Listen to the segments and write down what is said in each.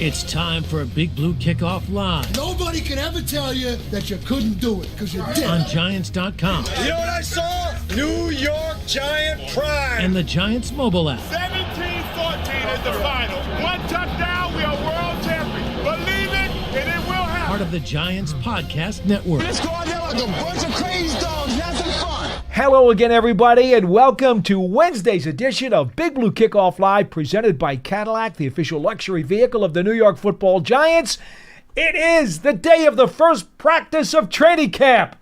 It's time for a Big Blue Kickoff Live. Nobody can ever tell you that you couldn't do it, because you did. On Giants.com. You know what I saw? New York Giant Prime. And the Giants mobile app. 17-14 is the final. One touchdown, we are world champions. Believe it, and it will happen. Part of the Giants Podcast Network. Let's go out there like a bunch of crazy dogs. Have some fun. Hello again, everybody, and welcome to Wednesday's edition of Big Blue Kickoff Live, presented by Cadillac, the official luxury vehicle of the New York Football Giants. It is the day of the first practice of training camp.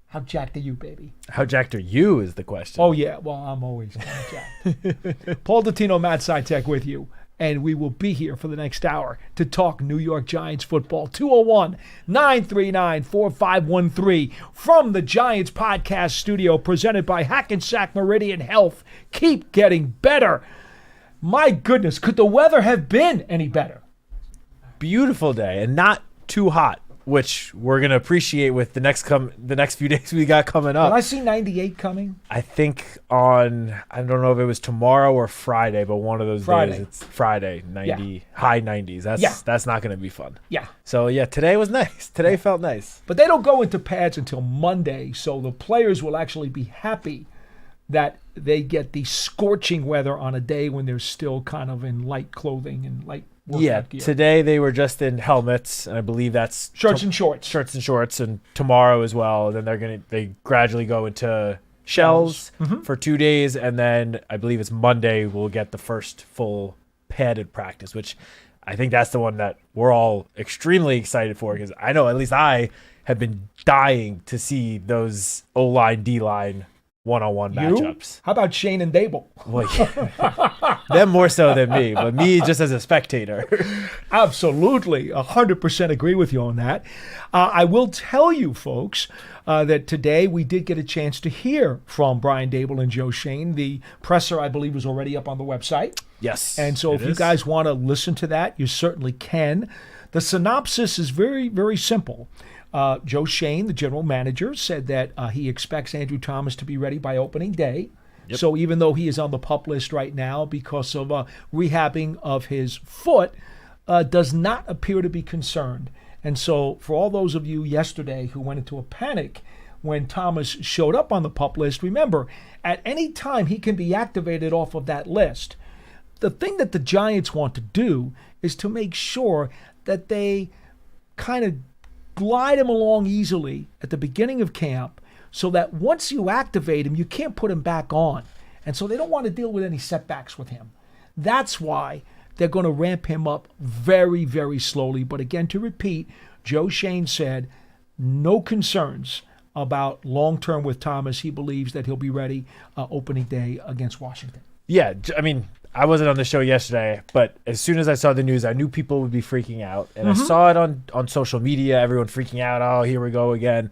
How jacked are you, baby? How jacked are you is the question. Oh, yeah. Well, I'm always jacked. Paul Dottino and Matt Citak with you. And we will be here for the next hour to talk New York Giants football. 201-939-4513 from the Giants Podcast Studio, presented by Hackensack Meridian Health. Keep getting better. My goodness, could the weather have been any better? Beautiful day and not too hot, which we're going to appreciate with the next few days we got coming up. Did I see 98 coming? I think I don't know if it was tomorrow or Friday, but one of those days. It's Friday, 90, high 90s. That's not going to be fun. Yeah. So, yeah, today was nice. Today felt nice. But they don't go into pads until Monday, so the players will actually be happy that they get the scorching weather on a day when they're still kind of in light clothing and light workout gear. Today they were just in helmets, and I believe that's shirts and shorts, and tomorrow as well. And then they gradually go into shells for 2 days, and then I believe it's Monday we'll get the first full padded practice, which I think that's the one that we're all extremely excited for, because I know at least I have been dying to see those O-line, D-line one-on-one matchups. How about Shane and Dable? Well, yeah. Them more so than me, but me just as a spectator. Absolutely. 100% agree with you on that. I will tell you, folks, that today we did get a chance to hear from Brian Dable and Joe Shane. The presser, I believe, was already up on the website. Yes. And so if you guys want to listen to that, you certainly can. The synopsis is very, very simple. Joe Shane, the general manager, said that he expects Andrew Thomas to be ready by opening day. Yep. So even though he is on the PUP list right now because of rehabbing of his foot, does not appear to be concerned. And so for all those of you yesterday who went into a panic when Thomas showed up on the PUP list, remember, at any time he can be activated off of that list. The thing that the Giants want to do is to make sure that they kind of glide him along easily at the beginning of camp so that once you activate him, you can't put him back on. And so they don't want to deal with any setbacks with him. That's why they're going to ramp him up very, very slowly. But again, to repeat, Joe Shane said no concerns about long-term with Thomas. He believes that he'll be ready opening day against Washington. Yeah, I mean, I wasn't on the show yesterday, but as soon as I saw the news, I knew people would be freaking out. And I saw it on social media, everyone freaking out. Oh, here we go again.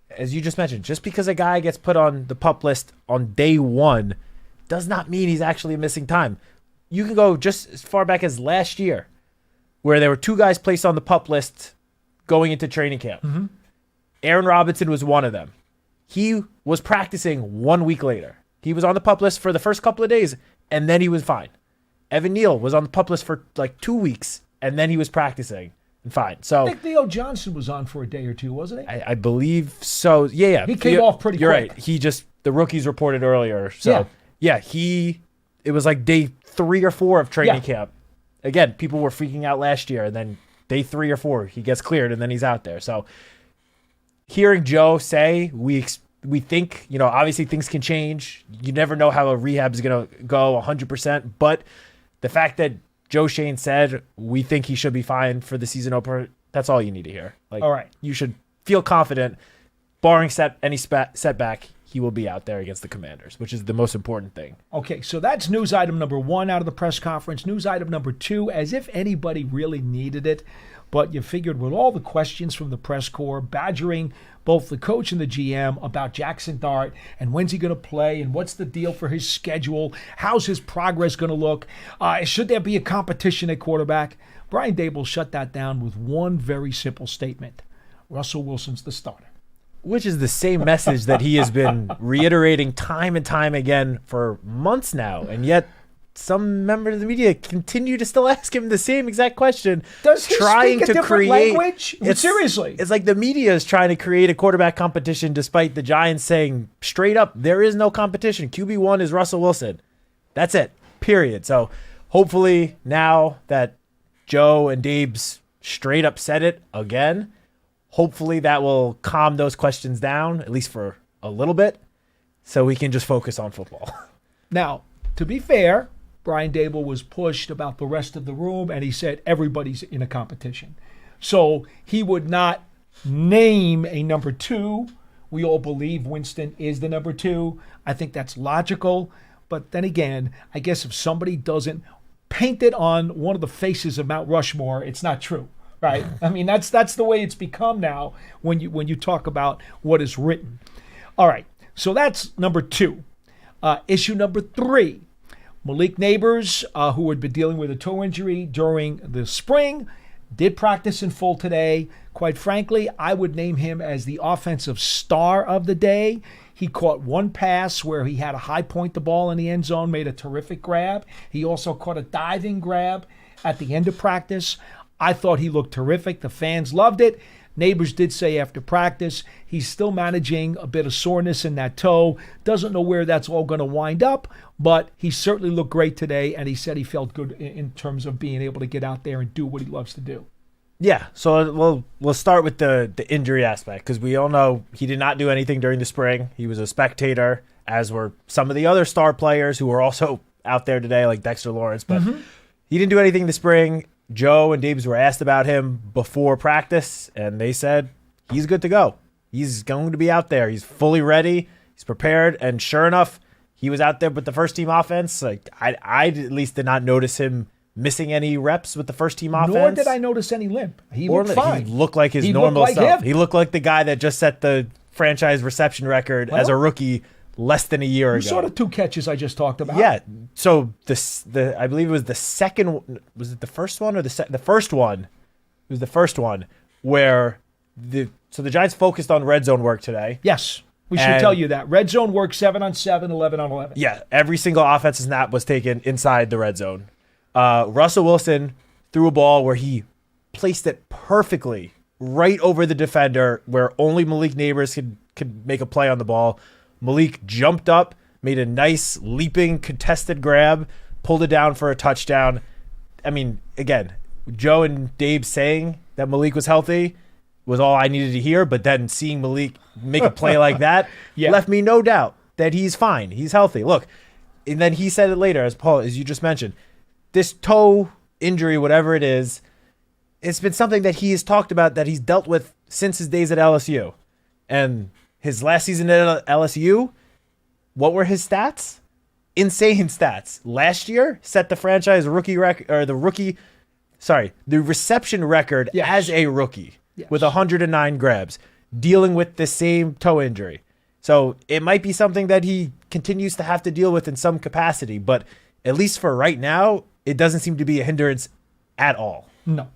As you just mentioned, just because a guy gets put on the PUP list on day one does not mean he's actually missing time. You can go just as far back as last year, where there were two guys placed on the PUP list going into training camp. Aaron Robinson was one of them. He was practicing 1 week later. He was on the PUP list for the first couple of days, and then he was fine. Evan Neal was on the PUP list for like 2 weeks, and then he was practicing and fine. So I think Theo Johnson was on for a day or two, wasn't he? I believe so. Yeah. He came off pretty quick. You're right. The rookies reported earlier. So yeah, it was like day 3 or 4 of training camp. Again, people were freaking out last year, and then day 3 or 4, he gets cleared, and then he's out there. So hearing Joe say we think, obviously things can change. You never know how a rehab is going to go 100%. But the fact that Joe Shane said we think he should be fine for the season opener, that's all you need to hear. All right. You should feel confident, barring any setback, he will be out there against the Commanders, which is the most important thing. Okay, so that's news item number 1 out of the press conference. News item number 2, as if anybody really needed it, but you figured with all the questions from the press corps badgering both the coach and the GM about Jackson Dart and when's he going to play and what's the deal for his schedule, how's his progress going to look, should there be a competition at quarterback, Brian Dable shut that down with one very simple statement. Russell Wilson's the starter. Which is the same message that he has been reiterating time and time again for months now, and yet some members of the media continue to still ask him the same exact question. Does he speak a different language? Seriously. It's like the media is trying to create a quarterback competition despite the Giants saying straight up, there is no competition. QB1 is Russell Wilson. That's it, period. So hopefully now that Joe and Dabe's straight up said it again, hopefully that will calm those questions down, at least for a little bit, so we can just focus on football. Now, to be fair, Brian Dable was pushed about the rest of the room, and he said everybody's in a competition. So he would not name a number 2. We all believe Winston is the number 2. I think that's logical. But then again, I guess if somebody doesn't paint it on one of the faces of Mount Rushmore, it's not true, right? I mean, that's the way it's become now when you talk about what is written. All right, so that's number 2. Issue number 3. Malik Nabers, who had been dealing with a toe injury during the spring, did practice in full today. Quite frankly, I would name him as the offensive star of the day. He caught one pass where he had to high point the ball in the end zone, made a terrific grab. He also caught a diving grab at the end of practice. I thought he looked terrific. The fans loved it. Nabers did say after practice he's still managing a bit of soreness in that toe. Doesn't know where that's all going to wind up, but he certainly looked great today, and he said he felt good in terms of being able to get out there and do what he loves to do. Yeah, so we'll start with the injury aspect, because we all know he did not do anything during the spring. He was a spectator, as were some of the other star players who were also out there today, like Dexter Lawrence, but he didn't do anything in the spring. Joe and Dabes were asked about him before practice, and they said he's good to go. He's going to be out there. He's fully ready. He's prepared, and sure enough, he was out there with the first-team offense. Like I at least did not notice him missing any reps with the first-team offense. Nor did I notice any limp. He looked fine. He looked like his normal self. He looked like the guy that just set the franchise reception record as a rookie less than a year ago. Sort of 2 catches I just talked about. Yeah. So I believe it was the second. Was it the first one or the first one? It was the first one where the Giants focused on red zone work today. Yes. We should tell you that. Red zone work 7-on-7, 11-on-11. Yeah. Every single offensive snap was taken inside the red zone. Russell Wilson threw a ball where he placed it perfectly right over the defender, where only Malik Nabers could make a play on the ball. Malik jumped up, made a nice leaping contested grab, pulled it down for a touchdown. I mean, again, Joe and Dave saying that Malik was healthy was all I needed to hear, but then seeing Malik make a play like that left me no doubt that he's fine. He's healthy. Look, and then he said it later, as you just mentioned, this toe injury, whatever it is, it's been something that he has talked about, that he's dealt with since his days at LSU. And his last season at LSU, what were his stats? Insane stats. Last year, set the franchise rookie record, or the reception record as a rookie with 109 grabs, dealing with the same toe injury. So it might be something that he continues to have to deal with in some capacity, but at least for right now, it doesn't seem to be a hindrance at all. No.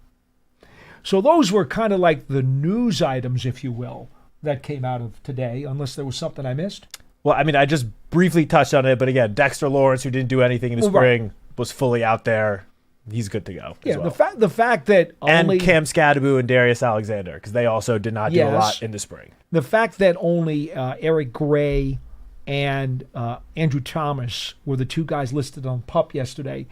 So those were kind of like the news items, if you will, that came out of today, unless there was something I missed. Well, I mean, I just briefly touched on it, but again, Dexter Lawrence, who didn't do anything in the spring, was fully out there. He's good to go. Yeah, as well. the fact that only... And Cam Scadaboo and Darius Alexander, because they also did not do a lot in the spring. The fact that only Eric Gray and Andrew Thomas were the 2 guys listed on PUP yesterday,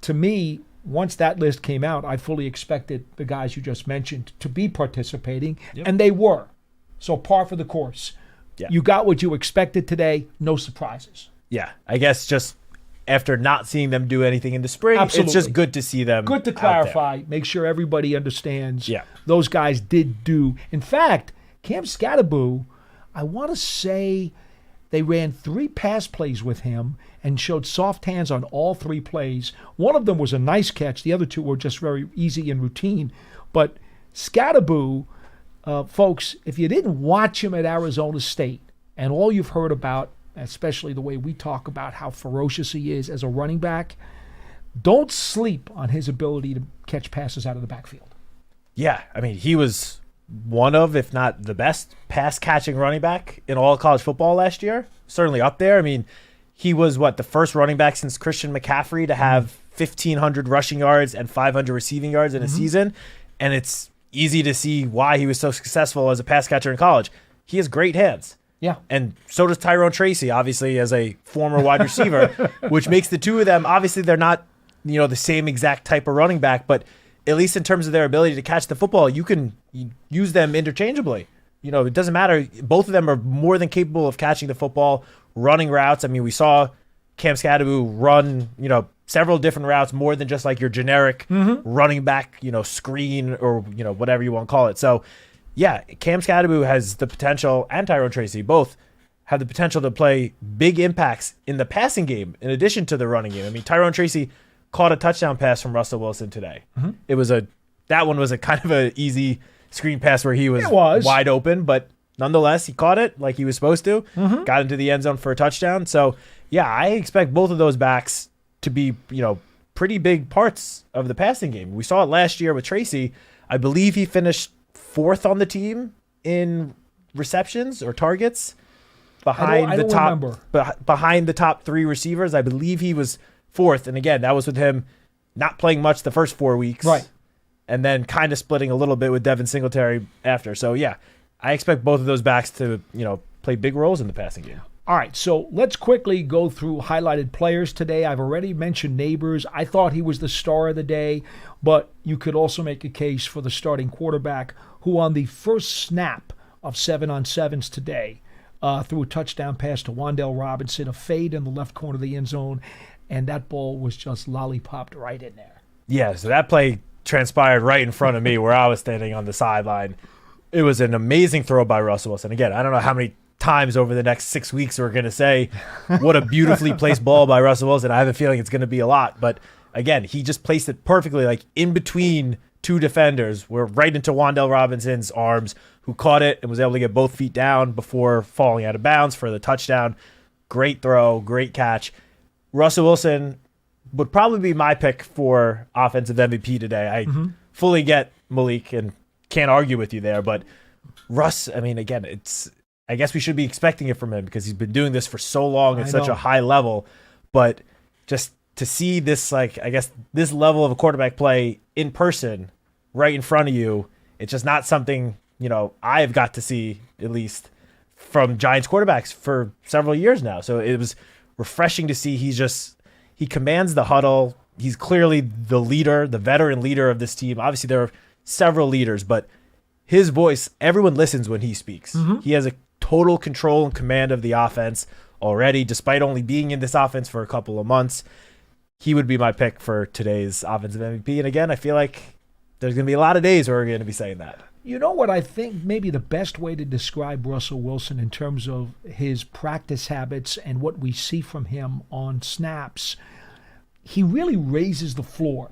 to me, once that list came out, I fully expected the guys you just mentioned to be participating, and they were. So par for the course. Yeah. You got what you expected today, no surprises. Yeah, I guess just after not seeing them do anything in the spring, Absolutely. It's just good to see them. Good to clarify, make sure everybody understands those guys did do. In fact, Cam Scadaboo, I want to say they ran 3 pass plays with him and showed soft hands on all 3 plays. One of them was a nice catch. The other 2 were just very easy and routine. But Scadaboo, folks, if you didn't watch him at Arizona State and all you've heard about, especially the way we talk about how ferocious he is as a running back, don't sleep on his ability to catch passes out of the backfield. Yeah, I mean, he was one of, if not the best, pass-catching running back in all of college football last year. Certainly up there. I mean, he was the first running back since Christian McCaffrey to have 1,500 rushing yards and 500 receiving yards in a season. And it's easy to see why he was so successful as a pass catcher in college. He has great hands. Yeah. And so does Tyrone Tracy, obviously, as a former wide receiver, which makes the two of them, obviously, they're not, the same exact type of running back, but at least in terms of their ability to catch the football, you can use them interchangeably. It doesn't matter. Both of them are more than capable of catching the football, running routes. I mean, we saw Cam Skadaboo run, several different routes, more than just like your generic running back, screen or, whatever you want to call it. So, yeah, Cam Skadaboo has the potential, and Tyrone Tracy both have the potential to play big impacts in the passing game in addition to the running game. I mean, Tyrone Tracy caught a touchdown pass from Russell Wilson today. That one was a kind of an easy screen pass where he was wide open, but nonetheless, he caught it like he was supposed to, got into the end zone for a touchdown. So, yeah, I expect both of those backs to be, pretty big parts of the passing game. We saw it last year with Tracy. I believe he finished 4th on the team in receptions or targets behind the top 3 receivers. I believe he was 4th. And again, that was with him not playing much the first 4 weeks. Right. And then kind of splitting a little bit with Devin Singletary after. So, yeah, I expect both of those backs to, play big roles in the passing game. All right, so let's quickly go through highlighted players today. I've already mentioned Nabers. I thought he was the star of the day, but you could also make a case for the starting quarterback who on the first snap of 7-on-7s today threw a touchdown pass to Wan'Dale Robinson, a fade in the left corner of the end zone, and that ball was just lollipopped right in there. Yeah, so that play transpired right in front of me where I was standing on the sideline. It was an amazing throw by Russell Wilson. Again, I don't know how many times over the next 6 weeks we're going to say what a beautifully placed ball by Russell Wilson. I have a feeling it's going to be a lot. But again, he just placed it perfectly, like in between 2 defenders. We're right into Wan'Dale Robinson's arms, who caught it and was able to get both feet down before falling out of bounds for the touchdown. Great throw, great catch. Russell Wilson would probably be my pick for offensive MVP today. I fully get Malik and can't argue with you there, but Russ, I mean, again, I guess we should be expecting it from him because he's been doing this for so long at such a high level. But just to see this, this level of a quarterback play in person right in front of you, it's just not something, I've got to see, at least from Giants quarterbacks for several years now. So it was refreshing to see. He commands the huddle. He's clearly the leader, the veteran leader of this team. Obviously, there are several leaders, but his voice, everyone listens when he speaks. He has a total control and command of the offense already, despite only being in this offense for a couple of months. He would be my pick for today's offensive MVP. And again, I feel like there's going to be a lot of days where we're going to be saying that. You know what I think maybe the best way to describe Russell Wilson in terms of his practice habits and what we see from him on snaps, he really raises the floor.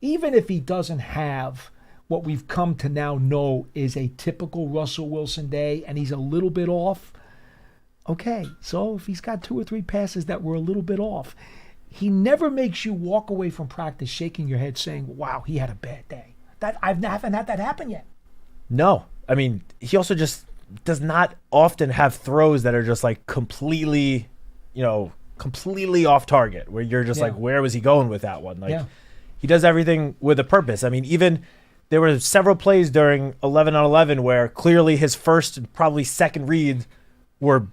Even if he doesn't have what we've come to now know is a typical Russell Wilson day and he's a little bit off, okay, so if he's got 2 or 3 passes that were a little bit off, he never makes you walk away from practice shaking your head saying, wow, he had a bad day. That I haven't had that happen yet. No. I mean, he also just does not often have throws that are just like completely off target, where you're just like, where was he going with that one? He does everything with a purpose. I mean, even there were several plays during 11-on-11 where clearly his first and probably second read were,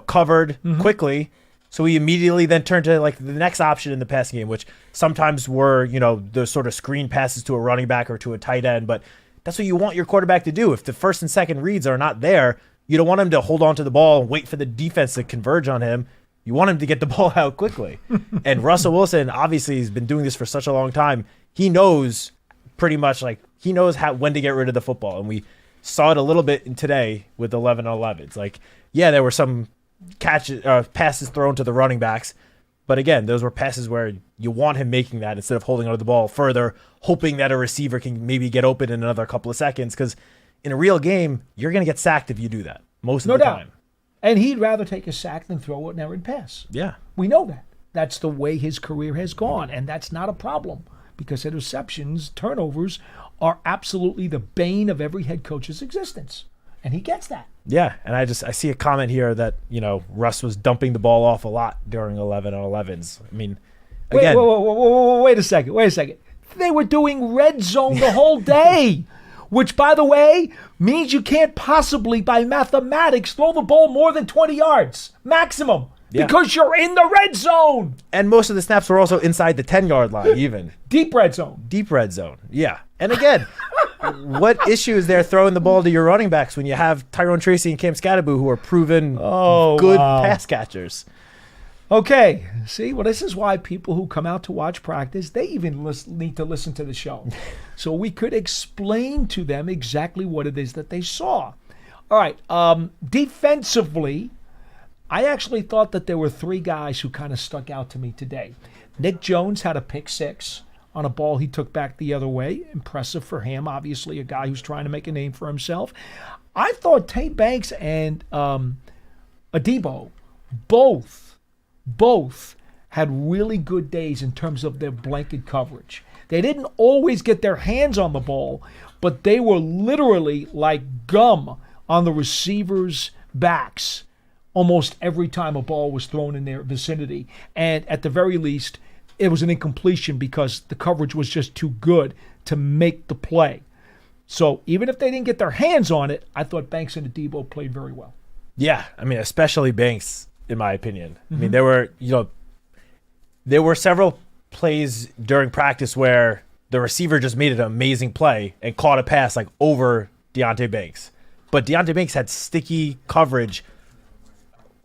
covered quickly. So he immediately then turned to like the next option in the passing game, which sometimes were, the sort of screen passes to a running back or to a tight end. But that's what you want your quarterback to do. If the first and second reads are not there, you don't want him to hold on to the ball and wait for the defense to converge on him. You want him to get the ball out quickly. And Russell Wilson, obviously, has been doing this for such a long time. He knows pretty much when to get rid of the football. And we saw it a little bit today with 11-on-11. It's like, there were some passes thrown to the running backs. But again, those were passes where you want him making that instead of holding onto the ball further, hoping that a receiver can maybe get open in another couple of seconds. Because in a real game, you're going to get sacked if you do that most of the time. And he'd rather take a sack than throw an errant pass. Yeah. We know that. That's the way his career has gone, and that's not a problem because interceptions, turnovers, are absolutely the bane of every head coach's existence. and he gets that. Yeah, and I see a comment here that, Russ was dumping the ball off a lot during 11 on 11s. I mean, again. Wait a second. They were doing red zone the whole day, which, by the way, means you can't possibly, by mathematics, throw the ball more than 20 yards maximum because you're in the red zone. And most of the snaps were also inside the 10-yard line, even. Deep red zone. Deep red zone, yeah. And again, what issue is there throwing the ball to your running backs when you have Tyrone Tracy and Cam Scadaboo, who are proven good pass catchers? Okay, see, well, this is why people who come out to watch practice, they even need to listen to the show. So we could explain to them exactly what it is that they saw. All right, defensively, I actually thought that there were three guys who kind of stuck out to me today. Nick Jones had a pick six on a ball he took back the other way. Impressive for him, obviously a guy who's trying to make a name for himself. I thought Tay Banks and Adebo both had really good days in terms of their blanket coverage. They didn't always get their hands on the ball, but they were literally like gum on the receivers' backs almost every time a ball was thrown in their vicinity. And at the very least, it was an incompletion because the coverage was just too good to make the play. So even if they didn't get their hands on it, I thought Banks and Adebo played very well. Yeah, I mean, especially Banks, in my opinion. I mean, there were several plays during practice where the receiver just made an amazing play and caught a pass like over Deonte Banks. But Deonte Banks had sticky coverage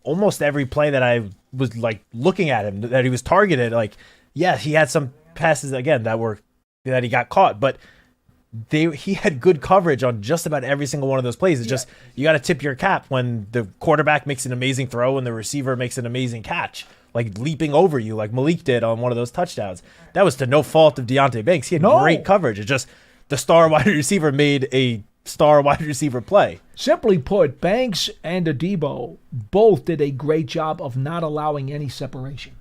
almost every play that I was like looking at him, that he was targeted. Like, yeah, he had some passes again that he got caught, but he had good coverage on just about every single one of those plays. It's just, you got to tip your cap when the quarterback makes an amazing throw and the receiver makes an amazing catch, like leaping over you like Malik did on one of those touchdowns. That was to no fault of Deonte Banks. He had great coverage. It's just the star wide receiver made a star wide receiver play. Simply put, Banks and Adebo both did a great job of not allowing any separation.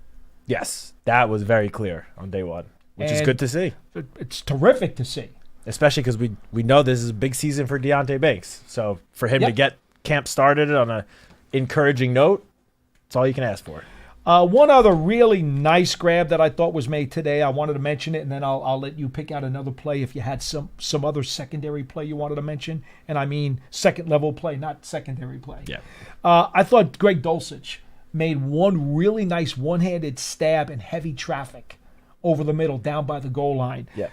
Yes, that was very clear on day one, which is good to see. It's terrific to see. Especially because we know this is a big season for Deonte Banks. So for him to get camp started on an encouraging note, it's all you can ask for. One other really nice grab that I thought was made today, I wanted to mention it, and then I'll let you pick out another play if you had some other secondary play you wanted to mention. And I mean second-level play, not secondary play. Yeah. I thought Greg Dulcich made one really nice one-handed stab in heavy traffic over the middle down by the goal line. Yeah.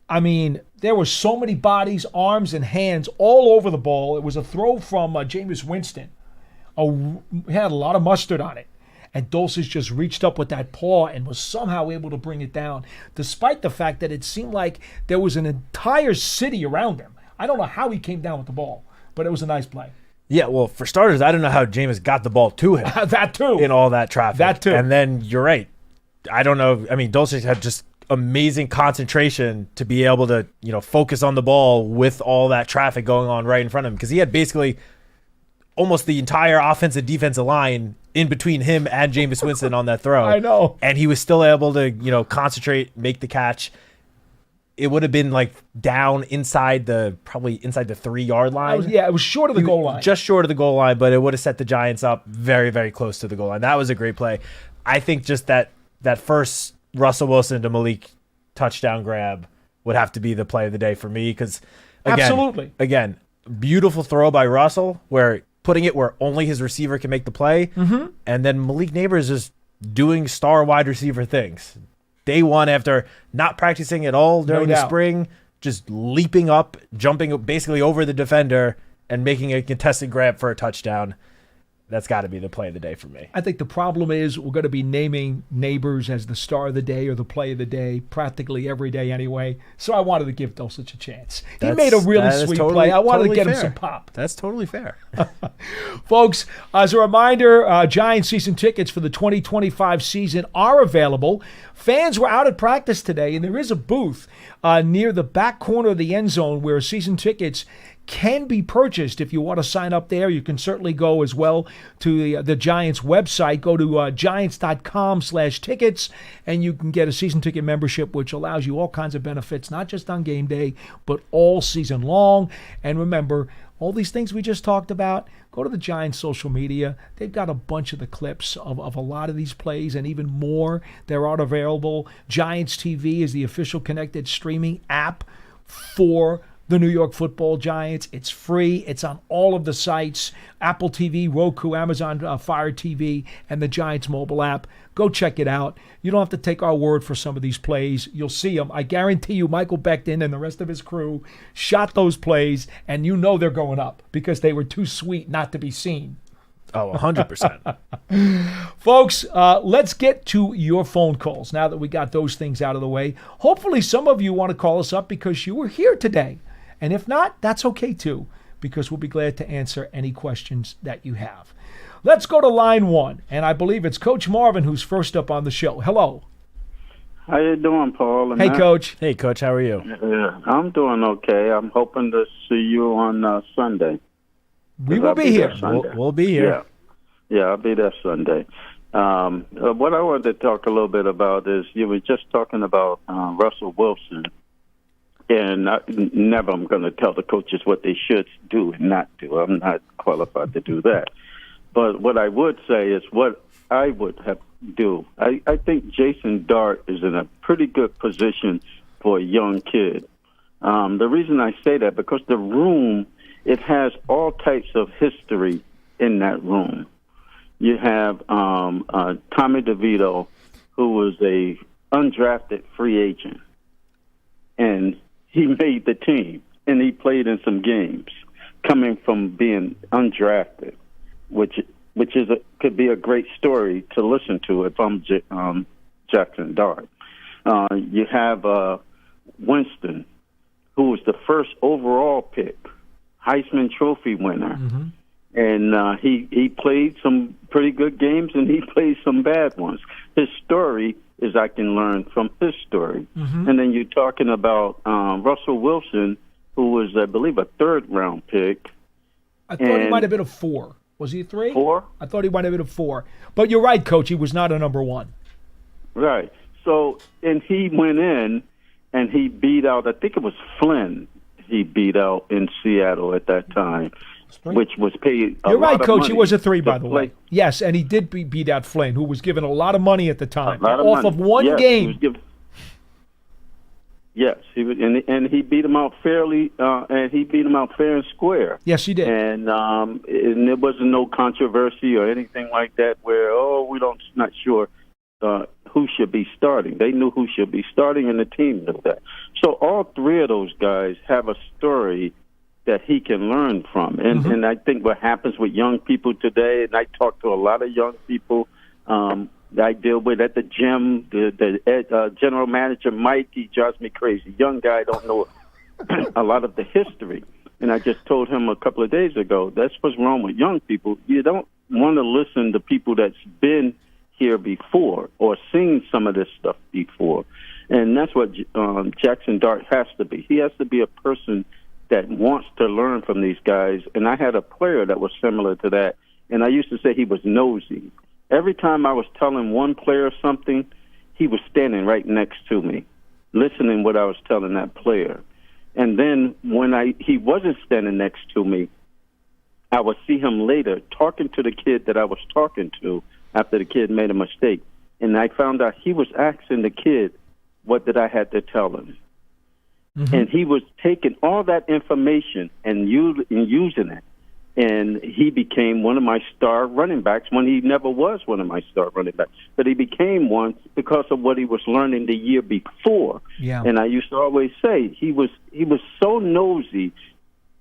I mean, there were so many bodies, arms, and hands all over the ball. It was a throw from Jameis Winston. He had a lot of mustard on it. And Dulcich just reached up with that paw and was somehow able to bring it down, despite the fact that it seemed like there was an entire city around him. I don't know how he came down with the ball, but it was a nice play. Yeah, well, for starters, I don't know how Jameis got the ball to him. That too. In all that traffic. That too. And then you're right. I don't know. I mean, Dulcich had just amazing concentration to be able to, focus on the ball with all that traffic going on right in front of him, because he had basically almost the entire offensive defensive line in between him and Jameis Winston on that throw. I know. And he was still able to, concentrate, make the catch. It would have been like down probably inside the 3-yard line. It was short of the goal line. Just short of the goal line, but it would have set the Giants up very, very close to the goal line. That was a great play. I think just that first Russell Wilson to Malik touchdown grab would have to be the play of the day for me, because again, beautiful throw by Russell, where putting it where only his receiver can make the play, and then Malik Nabers is doing star wide receiver things. Day one, after not practicing at all during the spring, just leaping up, jumping basically over the defender, and making a contested grab for a touchdown. That's got to be the play of the day for me. I think the problem is we're going to be naming Nabers as the star of the day or the play of the day practically every day anyway. So I wanted to give Dulcich a chance. He made a really sweet play. I wanted to get him some pop. That's totally fair. Folks, as a reminder, Giants season tickets for the 2025 season are available. Fans were out at practice today, and there is a booth near the back corner of the end zone where season tickets can be purchased. If you want to sign up there, you can certainly go as well to the Giants website. Go to giants.com/tickets, and you can get a season ticket membership, which allows you all kinds of benefits, not just on game day, but all season long. And remember, all these things we just talked about, go to the Giants social media. They've got a bunch of the clips of a lot of these plays and even more. They're out available. Giants TV is the official connected streaming app for the New York Football Giants. It's free. It's on all of the sites, Apple TV, Roku, Amazon Fire TV, and the Giants mobile app. Go check it out. You don't have to take our word for some of these plays. You'll see them. I guarantee you Michael Becton and the rest of his crew shot those plays, and you know they're going up because they were too sweet not to be seen. Oh, 100%. Folks, let's get to your phone calls now that we got those things out of the way. Hopefully some of you want to call us up because you were here today. And if not, that's okay too, because we'll be glad to answer any questions that you have. Let's go to line one, and I believe it's Coach Marvin who's first up on the show. Hello. How you doing, Paul? Hey, Coach. Hey, Coach. How are you? Yeah, I'm doing okay. I'm hoping to see you on Sunday. We will be here. We'll be here. Yeah, I'll be there Sunday. What I wanted to talk a little bit about is you were just talking about Russell Wilson. And never I'm going to tell the coaches what they should do and not do. I'm not qualified to do that. But what I would say is what I would have do. I think Jason Dart is in a pretty good position for a young kid. The reason I say that, because the room, it has all types of history in that room. You have Tommy DeVito, who was a undrafted free agent. And he made the team, and he played in some games, coming from being undrafted, which could be a great story to listen to if I'm Jackson Dart. You have Winston, who was the first overall pick, Heisman Trophy winner, and he played some pretty good games, and he played some bad ones. His story is I can learn from his story. And then you're talking about Russell Wilson, who was, I believe, a third-round pick. I thought he might have been a 4. Was he a 3? 4? I thought he might have been a 4. But you're right, Coach. He was not a number 1. Right. So, and he went in, and he beat out, I think it was Flynn he beat out in Seattle at that time, which was paid a You're lot right, of Coach. money He was a 3, by the play. way. Yes, and he did beat out Flynn, who was given a lot of money at the time, of off money. of one Yes, game. Yes, he was, and he beat him out fairly, and he beat him out fair and square. Yes, he did. And there wasn't no controversy or anything like that where, not sure who should be starting. They knew who should be starting, and the team knew that. So all 3 of those guys have a story that he can learn from. And I think what happens with young people today, and I talk to a lot of young people that I deal with at the gym, the general manager, Mike, he drives me crazy. Young guy, don't know a lot of the history. And I just told him a couple of days ago, that's what's wrong with young people. You don't want to listen to people that's been here before or seen some of this stuff before. And that's what Jackson Dart has to be. He has to be a person that wants to learn from these guys. And I had a player that was similar to that, and I used to say he was nosy. Every time I was telling one player something, he was standing right next to me, listening what I was telling that player. And then when he wasn't standing next to me, I would see him later talking to the kid that I was talking to after the kid made a mistake. And I found out he was asking the kid, what did I have to tell him? And he was taking all that information and using it. And he became one of my star running backs when he never was one of my star running backs. But he became one because of what he was learning the year before. Yeah. And I used to always say he was so nosy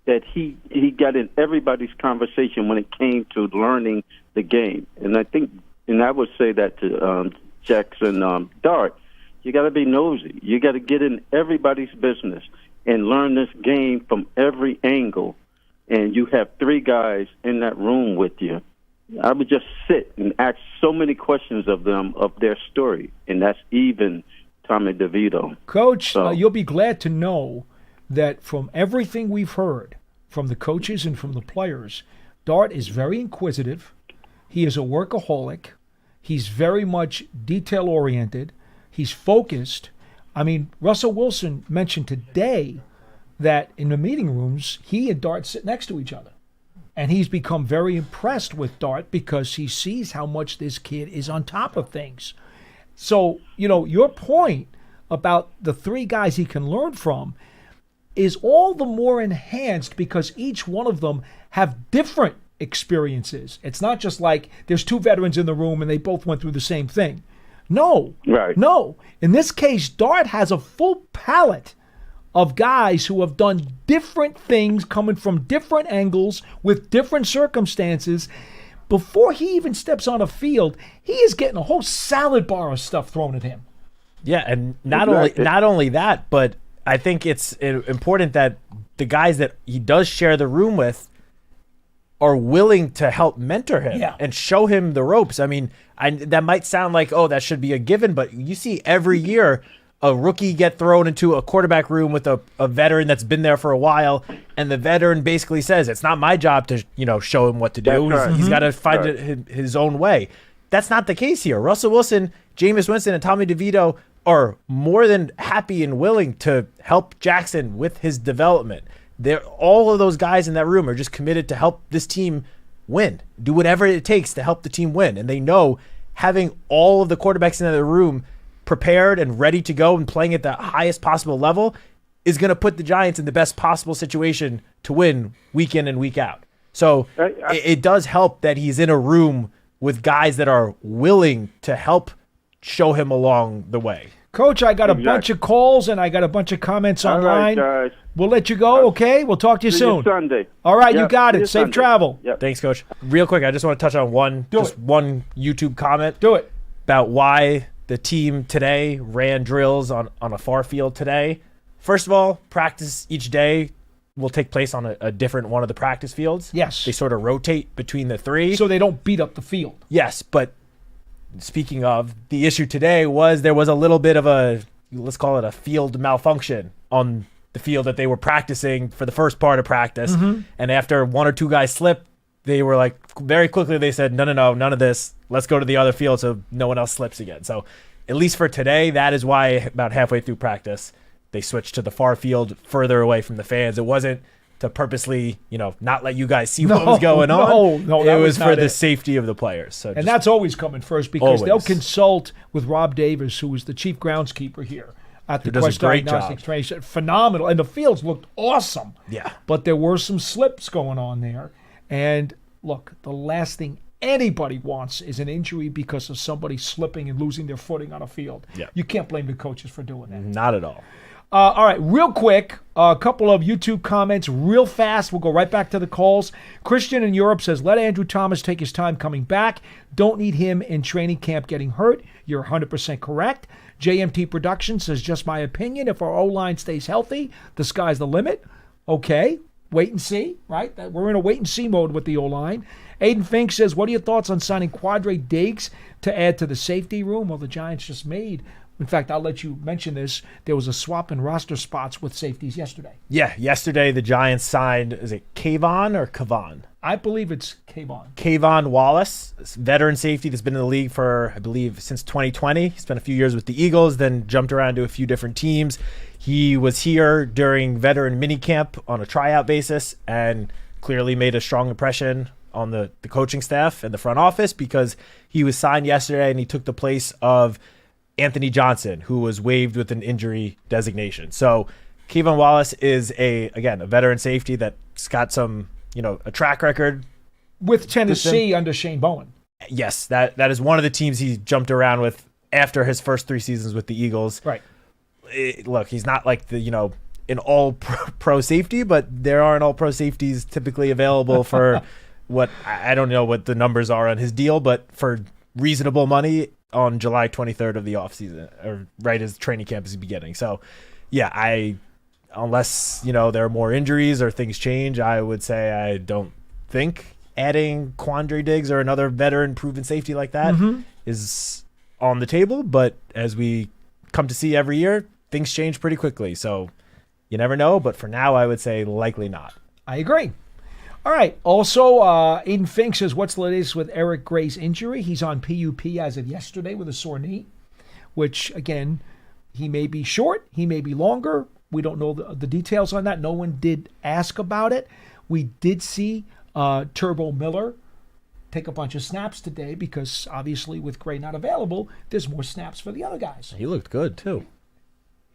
that he got in everybody's conversation when it came to learning the game. And I would say that to Jackson Dart. You got to be nosy. You got to get in everybody's business and learn this game from every angle. And you have 3 guys in that room with you. I would just sit and ask so many questions of them, of their story. And that's even Tommy DeVito. Coach, you'll be glad to know that from everything we've heard from the coaches and from the players. Dart is very inquisitive. He is a workaholic. He's very much detail-oriented. He's focused. I mean, Russell Wilson mentioned today that in the meeting rooms, he and Dart sit next to each other. And he's become very impressed with Dart because he sees how much this kid is on top of things. So, your point about the three guys he can learn from is all the more enhanced because each one of them have different experiences. It's not just like there's two veterans in the room and they both went through the same thing. No. Right. No. In this case, Dart has a full palette of guys who have done different things coming from different angles with different circumstances. Before he even steps on a field, he is getting a whole salad bar of stuff thrown at him. Yeah, and not only that, but I think it's important that the guys that he does share the room with are willing to help mentor him and show him the ropes. I mean, that might sound like, oh, that should be a given, but you see every year a rookie get thrown into a quarterback room with a veteran that's been there for a while, and the veteran basically says, it's not my job to show him what to do. He's got to find it his own way. That's not the case here. Russell Wilson, Jameis Winston, and Tommy DeVito are more than happy and willing to help Jackson with his development. All of those guys in that room are just committed to help this team win, do whatever it takes to help the team win. And they know having all of the quarterbacks in the room prepared and ready to go and playing at the highest possible level is going to put the Giants in the best possible situation to win week in and week out. So it does help that he's in a room with guys that are willing to help show him along the way. Coach, I got a bunch of calls and I got a bunch of comments online. All right, guys. We'll let you go, okay? We'll talk to you soon. Sunday. All right, you got it. Safe travel. Yep. Thanks, Coach. Real quick, I just want to touch on one YouTube comment. Do it. About why the team today ran drills on a far field today. First of all, practice each day will take place on a different one of the practice fields. Yes. They sort of rotate between the three. So they don't beat up the field. Yes, but speaking of, the issue today was there was a little bit of let's call it a field malfunction on the field that they were practicing for the first part of practice. Mm-hmm. And after one or two guys slipped, they were like, very quickly they said, no, none of this. Let's go to the other field so no one else slips again. So at least for today, that is why about halfway through practice, they switched to the far field further away from the fans. It wasn't to purposely, not let you guys see what was going on. No, it was for the safety of the players. So and that's always coming first because they'll consult with Rob Davis, who is the chief groundskeeper here at the Quest Diagnostics Training. Phenomenal. And the fields looked awesome. Yeah. But there were some slips going on there. And look, the last thing anybody wants is an injury because of somebody slipping and losing their footing on a field. Yeah. You can't blame the coaches for doing that. Not at all. All right, real quick, a couple of YouTube comments real fast. We'll go right back to the calls. Christian in Europe says, let Andrew Thomas take his time coming back. Don't need him in training camp getting hurt. You're 100% correct. JMT Production says, just my opinion. If our O-line stays healthy, the sky's the limit. Okay, wait and see, right? We're in a wait and see mode with the O-line. Aiden Fink says, what are your thoughts on signing Quadre Diggs to add to the safety room? Well, the Giants just made... In fact, I'll let you mention this. There was a swap in roster spots with safeties yesterday. Yeah, yesterday the Giants signed, is it Kayvon or Kavon? I believe it's Kayvon. Kayvon Wallace, veteran safety that's been in the league for, I believe, since 2020. He spent a few years with the Eagles, then jumped around to a few different teams. He was here during veteran minicamp on a tryout basis and clearly made a strong impression on the coaching staff and the front office because he was signed yesterday and he took the place of Anthony Johnson, who was waived with an injury designation. So Kayvon Wallace is a veteran safety that's got some, a track record with Tennessee under Shane Bowen. Yes, that is one of the teams he jumped around with after his first 3 seasons with the Eagles. Right. Look, he's not like the, an all-pro safety, but there aren't all-pro safeties typically available for what, I don't know what the numbers are on his deal, but for reasonable money on July 23rd of the offseason, or right as training camp is beginning. So, yeah, unless, there are more injuries or things change, I would say I don't think adding Quandre Diggs or another veteran proven safety like that is on the table. But as we come to see every year, things change pretty quickly. So you never know. But for now, I would say likely not. I agree. All right. Also, Aiden Fink says, what's the latest with Eric Gray's injury? He's on PUP as of yesterday with a sore knee, which, again, he may be short. He may be longer. We don't know the details on that. No one did ask about it. We did see Turbo Miller take a bunch of snaps today because, obviously, with Gray not available, there's more snaps for the other guys. He looked good, too.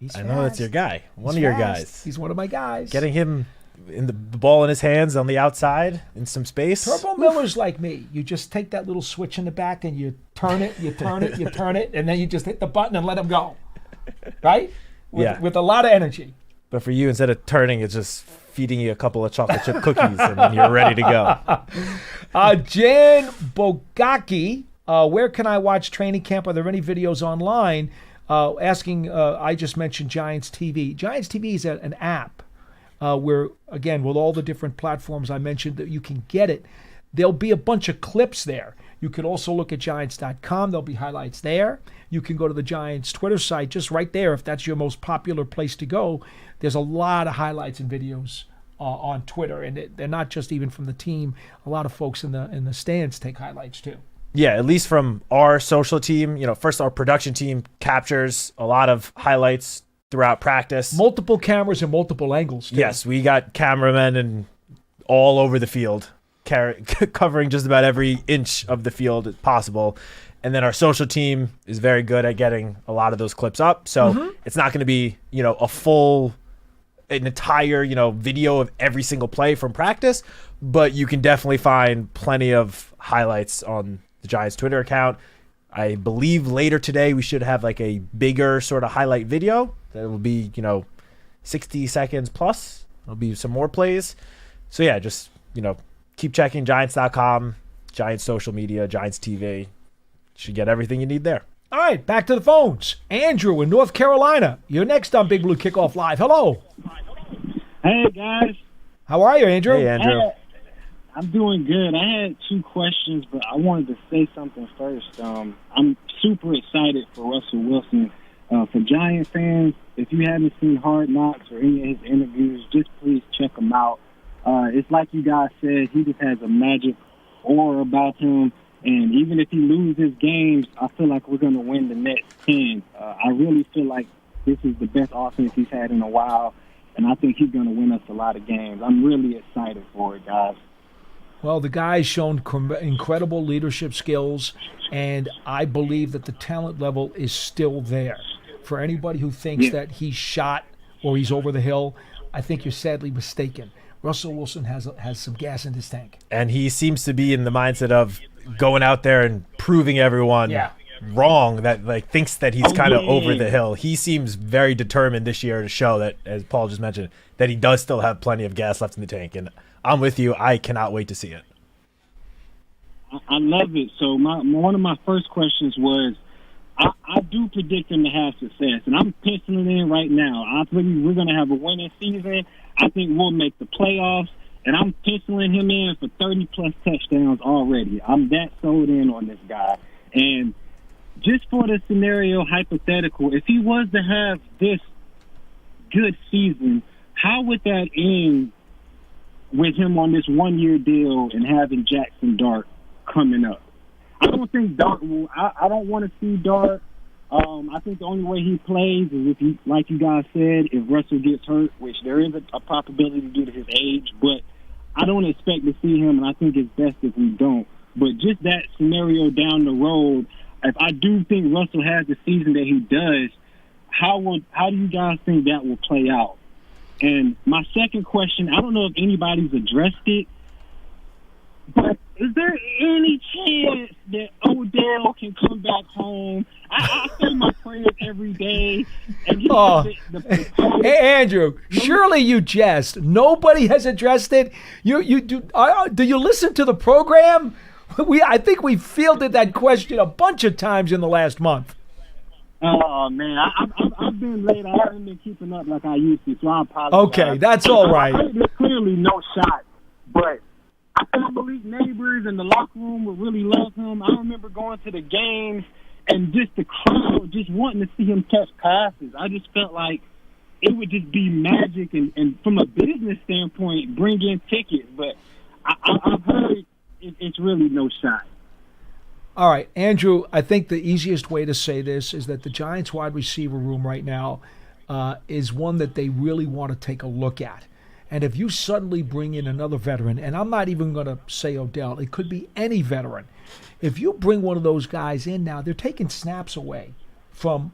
He's I know that's your guy. One of your guys. He's one of my guys. Getting him in the ball in his hands on the outside in some space. Turbo Miller's like me. You just take that little switch in the back and you turn it, you turn it, you turn it, and then you just hit the button and let him go. Right? With a lot of energy. But for you, instead of turning, it's just feeding you a couple of chocolate chip cookies and then you're ready to go. Jan Bogaki, where can I watch training camp? Are there any videos online? Asking, I just mentioned Giants TV. Giants TV is an app. Where, again, with all the different platforms I mentioned that you can get it, there'll be a bunch of clips there. You can also look at Giants.com. There'll be highlights there. You can go to the Giants Twitter site just right there if that's your most popular place to go. There's a lot of highlights and videos on Twitter, and they're not just even from the team. A lot of folks in the stands take highlights too. Yeah, at least from our social team. First our production team captures a lot of highlights throughout practice. Multiple cameras and multiple angles, too. Yes, we got cameramen and all over the field, covering just about every inch of the field possible. And then our social team is very good at getting a lot of those clips up. So it's not going to be, an entire, video of every single play from practice, but you can definitely find plenty of highlights on the Giants Twitter account. I believe later today we should have like a bigger sort of highlight video that will be, 60 seconds plus. There'll be some more plays. So yeah, just, keep checking Giants.com, Giants social media, Giants TV. You should get everything you need there. All right, back to the phones. Andrew in North Carolina. You're next on Big Blue Kickoff Live. Hello. Hey, guys. How are you, Andrew? Hey, Andrew. I'm doing good. I had two questions, but I wanted to say something first. I'm super excited for Russell Wilson. For Giant fans, if you haven't seen Hard Knocks or any of his interviews, just please check them out. It's like you guys said, he just has a magic aura about him. And even if he loses games, I feel like we're going to win the next 10. I really feel like this is the best offense he's had in a while, and I think he's going to win us a lot of games. I'm really excited for it, guys. Well, the guy's shown incredible leadership skills, and I believe that the talent level is still there. For anybody who thinks that he's shot or he's over the hill, I think you're sadly mistaken. Russell Wilson has some gas in his tank. And he seems to be in the mindset of going out there and proving everyone wrong that thinks that he's kind of over the hill. He seems very determined this year to show that, as Paul just mentioned, that he does still have plenty of gas left in the tank. And I'm with you. I cannot wait to see it. I love it. So one of my first questions was, I do predict him to have success, and I'm penciling in right now. I believe we're going to have a winning season. I think we'll make the playoffs, and I'm penciling him in for 30-plus touchdowns already. I'm that sold in on this guy. And just for the scenario hypothetical, if he was to have this good season, how would that end with him on this one-year deal and having Jackson Dart coming up? I don't think Dart will. I don't want to see Dart. I think the only way he plays is if he, like you guys said, if Russell gets hurt, which there is a possibility due to his age, but I don't expect to see him, and I think it's best if we don't. But just that scenario down the road, if I do think Russell has the season that he does, how do you guys think that will play out? And my second question, I don't know if anybody's addressed it, but is there any chance that Odell can come back home? I say my prayers every day. And Hey, Andrew, surely you jest. Nobody has addressed it. You do. Do you listen to the program? I think we fielded that question a bunch of times in the last month. Oh, man, I've been late. I haven't been keeping up like I used to, so I apologize. Okay, that's all right. There's clearly no shot, but I thought Malik Nabers in the locker room would really love him. I remember going to the games and just the crowd just wanting to see him catch passes. I just felt like it would just be magic, and from a business standpoint, bring in tickets. But I've heard it's really no shot. All right, Andrew, I think the easiest way to say this is that the Giants wide receiver room right now is one that they really want to take a look at. And if you suddenly bring in another veteran, and I'm not even going to say Odell, it could be any veteran. If you bring one of those guys in now, they're taking snaps away from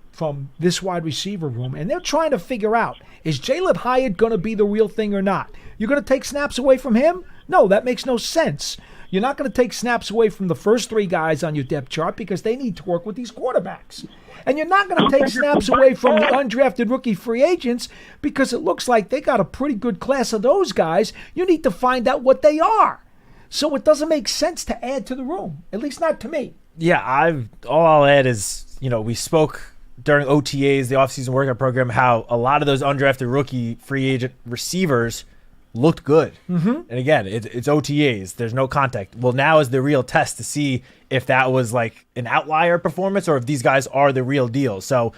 this wide receiver room, and they're trying to figure out, is Jalen Hyatt going to be the real thing or not? You're going to take snaps away from him? No, that makes no sense. You're not going to take snaps away from the first three guys on your depth chart because they need to work with these quarterbacks. And you're not going to take snaps away from the undrafted rookie free agents because it looks like they got a pretty good class of those guys. You need to find out what they are. So it doesn't make sense to add to the room, at least not to me. Yeah, all I'll add is, we spoke during OTAs, the offseason workout program, how a lot of those undrafted rookie free agent receivers looked good. And again, it's OTAs. There's no contact. Well, now is the real test to see if that was like an outlier performance or if these guys are the real deal. So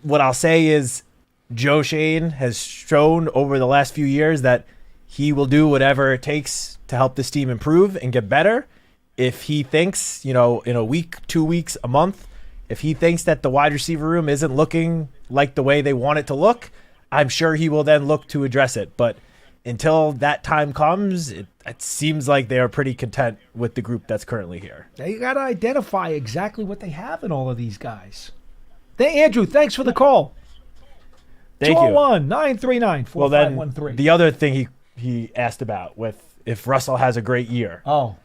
what I'll say is Joe Shane has shown over the last few years that he will do whatever it takes to help this team improve and get better. If he thinks, in a week, 2 weeks, a month, if he thinks that the wide receiver room isn't looking like the way they want it to look, I'm sure he will then look to address it. But until that time comes, it seems like they are pretty content with the group that's currently here. Now you got to identify exactly what they have in all of these guys. Andrew, thanks for the call. Thank you. 201-939-4513. Well, then the other thing he asked about with if Russell has a great year. Oh,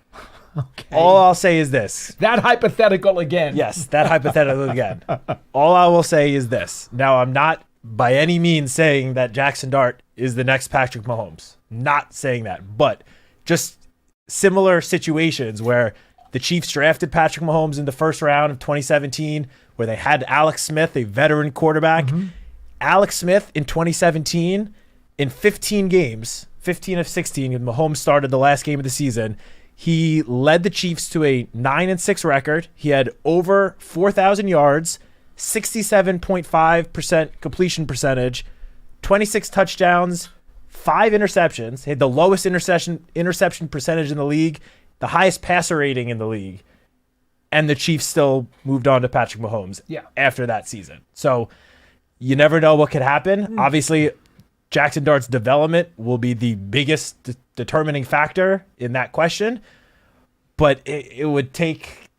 okay. All I'll say is this. That hypothetical again. Yes, that hypothetical again. All I will say is this. Now, I'm not by any means saying that Jackson Dart is the next Patrick Mahomes. Not saying that. But just similar situations where the Chiefs drafted Patrick Mahomes in the first round of 2017, where they had Alex Smith, a veteran quarterback. Alex Smith in 2017, in 15 games, 15 of 16, and Mahomes started the last game of the season, he led the Chiefs to a 9-6 record. He had over 4,000 yards, 67.5% completion percentage, 26 touchdowns, 5 interceptions. He had the lowest interception percentage in the league, the highest passer rating in the league. And the Chiefs still moved on to Patrick Mahomes after that season. So you never know what could happen. Obviously, Jackson Dart's development will be the biggest determining factor in that question. But it would take,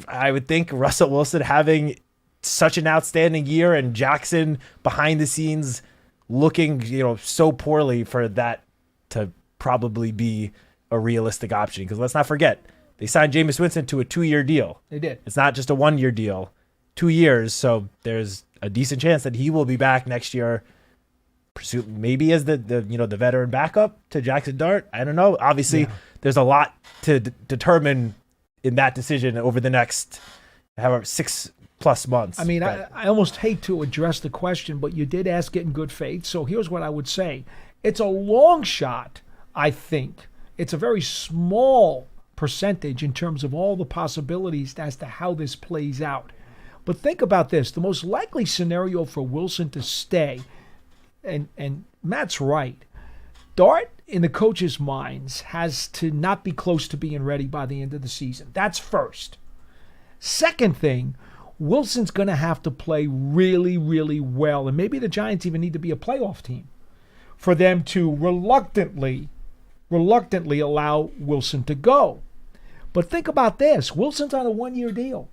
I would think, Russell Wilson having such an outstanding year and Jackson behind the scenes looking, so poorly for that to probably be a realistic option. Because let's not forget, they signed Jameis Winston to a 2-year deal. They did. It's not just a 1-year deal, 2 years. So there's a decent chance that he will be back next year, maybe as the veteran backup to Jackson Dart. I don't know. Obviously, there's a lot to determine in that decision over the next, 6+ months. I mean, I almost hate to address the question, but you did ask it in good faith. So here's what I would say. It's a long shot, I think. It's a very small percentage in terms of all the possibilities as to how this plays out. But think about this. The most likely scenario for Wilson to stay, and Matt's right, Dart, in the coaches' minds, has to not be close to being ready by the end of the season. That's first. Second thing, Wilson's going to have to play really, really well, and maybe the Giants even need to be a playoff team for them to reluctantly allow Wilson to go. But think about this. Wilson's on a 1-year deal.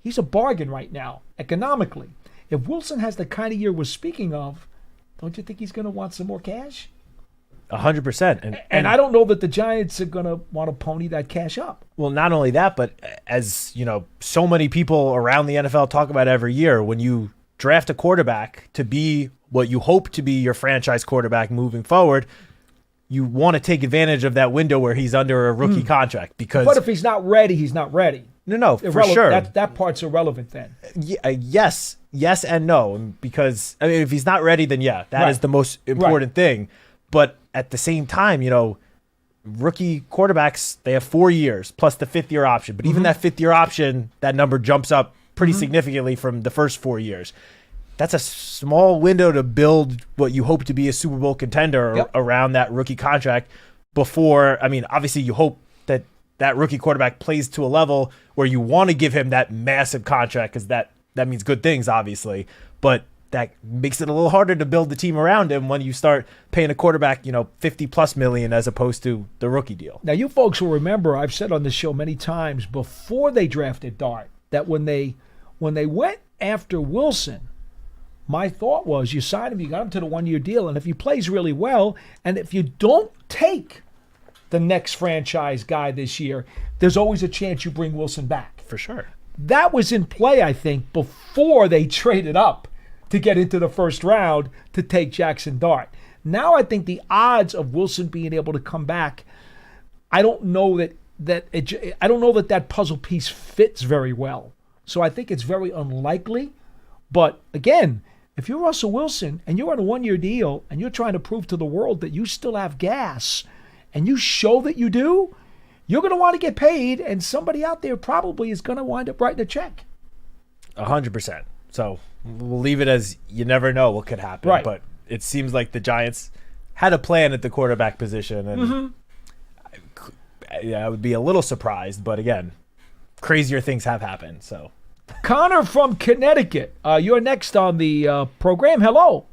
He's a bargain right now, economically. If Wilson has the kind of year we're speaking of, don't you think he's going to want some more cash? 100%. And I don't know that the Giants are going to want to pony that cash up. Well, not only that, but as so many people around the NFL talk about every year, when you draft a quarterback to be what you hope to be your franchise quarterback moving forward, you want to take advantage of that window where he's under a rookie contract. But if he's not ready, he's not ready. No, for sure. That part's irrelevant then. Yes and no. Because, if he's not ready, then that is the most important thing. But at the same time, rookie quarterbacks, they have 4 years plus the 5th-year option. But even that 5th-year option, that number jumps up pretty significantly from the first 4 years. that's a small window to build what you hope to be a Super Bowl contender around that rookie contract before. I mean, obviously you hope that rookie quarterback plays to a level where you want to give him that massive contract because that means good things, obviously. But that makes it a little harder to build the team around him when you start paying a quarterback, $50+ million as opposed to the rookie deal. Now, you folks will remember, I've said on this show many times before they drafted Dart, that when they went after Wilson, my thought was you sign him, you got him to the 1-year deal, and if he plays really well, and if you don't take the next franchise guy this year, there's always a chance you bring Wilson back. For sure. That was in play, I think, before they traded up to get into the first round to take Jackson Dart. Now I think the odds of Wilson being able to come back, I don't know that puzzle piece fits very well. So I think it's very unlikely. But again, if you're Russell Wilson and you're on a 1-year deal and you're trying to prove to the world that you still have gas and you show that you do, you're going to want to get paid, and somebody out there probably is going to wind up writing a check. 100%. So we'll leave it as you never know what could happen. Right. But it seems like the Giants had a plan at the quarterback position, and I would be a little surprised. But again, crazier things have happened. So, Connor from Connecticut, you're next on the program. Hello.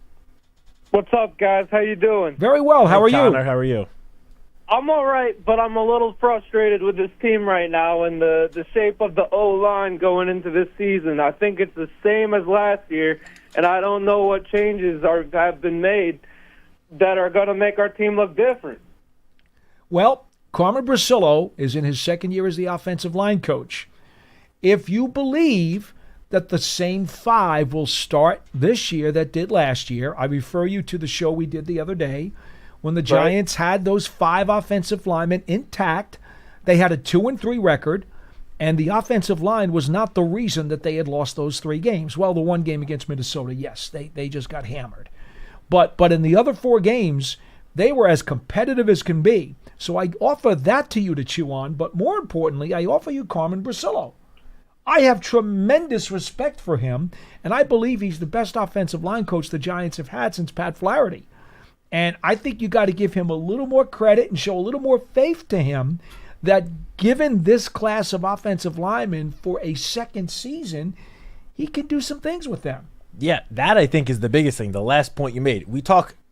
What's up, guys? How you doing? Very well. How are Connor, you? how are you? I'm all right, but I'm a little frustrated with this team right now and the shape of the O-line going into this season. I think it's the same as last year, and I don't know what changes have been made that are going to make our team look different. Well, Carmen Brasillo is in his second year as the offensive line coach. If you believe that the same 5 will start this year that did last year, I refer you to the show we did the other day, when the Giants had those 5 offensive linemen intact. They had a 2-3 record, and the offensive line was not the reason that they had lost those 3 games. Well, the one game against Minnesota, yes, they just got hammered. But in the other 4 games, they were as competitive as can be. So I offer that to you to chew on, but more importantly, I offer you Carmen Brasillo. I have tremendous respect for him, and I believe he's the best offensive line coach the Giants have had since Pat Flaherty. And I think you got to give him a little more credit and show a little more faith to him that given this class of offensive linemen for a second season, he can do some things with them. Yeah, that I think is the biggest thing. The last point you made.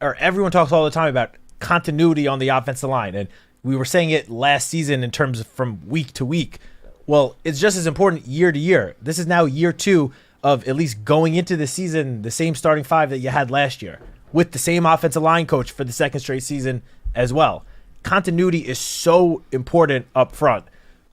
Everyone talks all the time about continuity on the offensive line, and we were saying it last season in terms of from week to week. Well, it's just as important year to year. This is now year 2 of at least going into the season the same starting 5 that you had last year, with the same offensive line coach for the second straight season as well. Continuity is so important up front,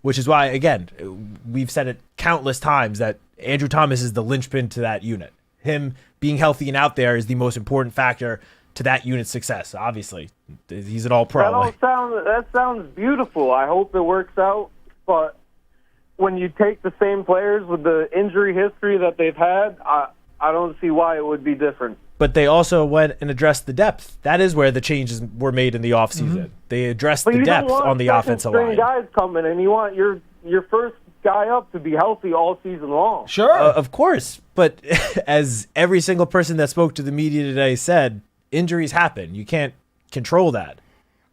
which is why, again, we've said it countless times that Andrew Thomas is the linchpin to that unit. Him being healthy and out there is the most important factor to that unit's success. Obviously, he's an all-pro. That sounds beautiful. I hope it works out, but when you take the same players with the injury history that they've had, I don't see why it would be different. But they also went and addressed the depth. That is where the changes were made in the offseason. They addressed the depth on the offensive line. Guys coming, and you want your first guy up to be healthy all season long. Sure. Of course. But as every single person that spoke to the media today said, injuries happen. You can't control that.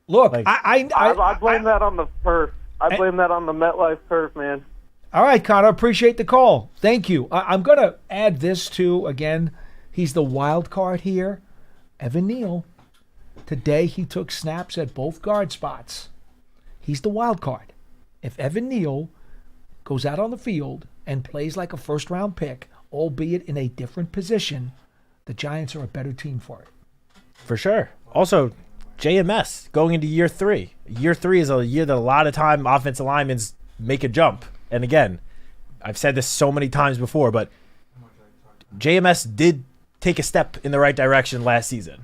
Look, I blame that on the turf. I blame that on the MetLife turf, man. All right, Connor, appreciate the call. Thank you. I'm going to add this too. Again, he's the wild card here. Evan Neal. Today he took snaps at both guard spots. He's the wild card. If Evan Neal goes out on the field and plays like a first-round pick, albeit in a different position, the Giants are a better team for it. For sure. Also, JMS going into year 3. Year 3 is a year that a lot of time offensive linemen make a jump. And again, I've said this so many times before, but JMS did take a step in the right direction last season.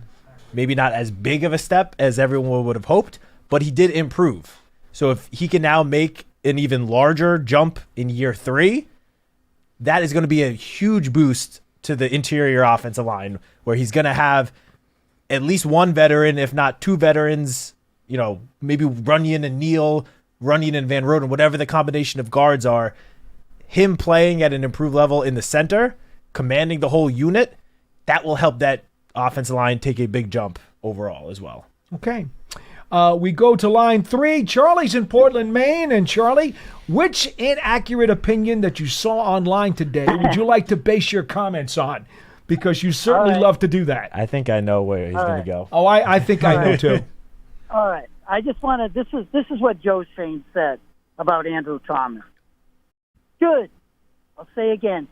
Maybe not as big of a step as everyone would have hoped, but he did improve. So if he can now make an even larger jump in year 3, that is going to be a huge boost to the interior offensive line, where he's going to have at least one veteran, if not 2 veterans, maybe Runyon and Neal, Runyon and Van Roden, whatever the combination of guards are. Him playing at an improved level in the center, commanding the whole unit, that will help that offensive line take a big jump overall as well. Okay. We go to line 3. Charlie's in Portland, Maine. And Charlie, which inaccurate opinion that you saw online today would you like to base your comments on? Because you certainly love to do that. I think I know where he's going to go. Oh, I think I know too. All right. I just want to, this is what Joe Shane said about Andrew Thomas. Should, I'll say again,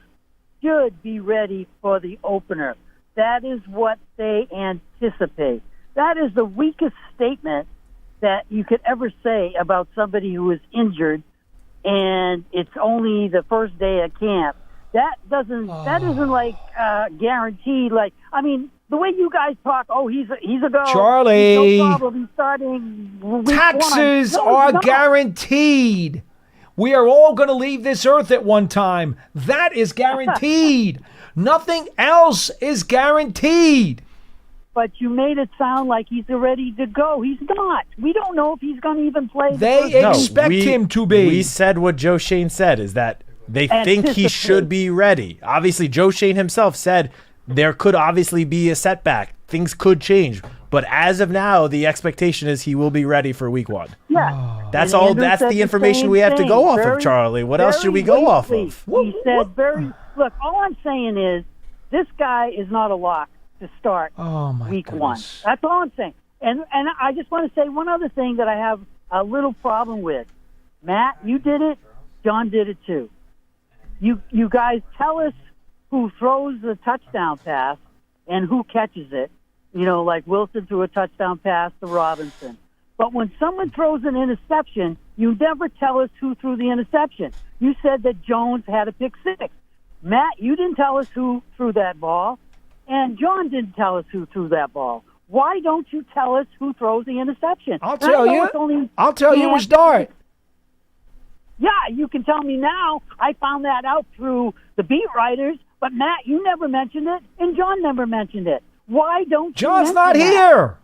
should be ready for the opener. That is what they anticipate. That is the weakest statement that you could ever say about somebody who is injured and it's only the first day of camp. That isn't like guaranteed. Like, I mean, the way you guys talk, he's a go. Charlie, no problem. He's starting week taxes one. No, are not. guaranteed. We are all going to leave this earth at one time. That is guaranteed. Nothing else is guaranteed. But you made it sound like he's ready to go. He's not. We don't know if he's going to even play. They expect him to be. We said what Joe Shane said, is that they think he should be ready. Obviously, Joe Shane himself said there could obviously be a setback. Things could change. But as of now, the expectation is he will be ready for week 1. Yeah. That's all. That's the information we have to go off of, Charlie. What else should we go off of? He said look, all I'm saying is this guy is not a lock to start week goodness. 1. That's all I'm saying. And I just want to say one other thing that I have a little problem with. Matt, you did it. John did it too. You guys tell us who throws the touchdown pass and who catches it. You know, like Wilson threw a touchdown pass to Robinson. But when someone throws an interception, you never tell us who threw the interception. You said that Jones had a pick 6. Matt, you didn't tell us who threw that ball. And John didn't tell us who threw that ball. Why don't you tell us who throws the interception? I'll tell you it was Dart. Yeah, you can tell me now. I found that out through the beat writers. But, Matt, you never mentioned it, and John never mentioned it. Why don't you John's not that? here.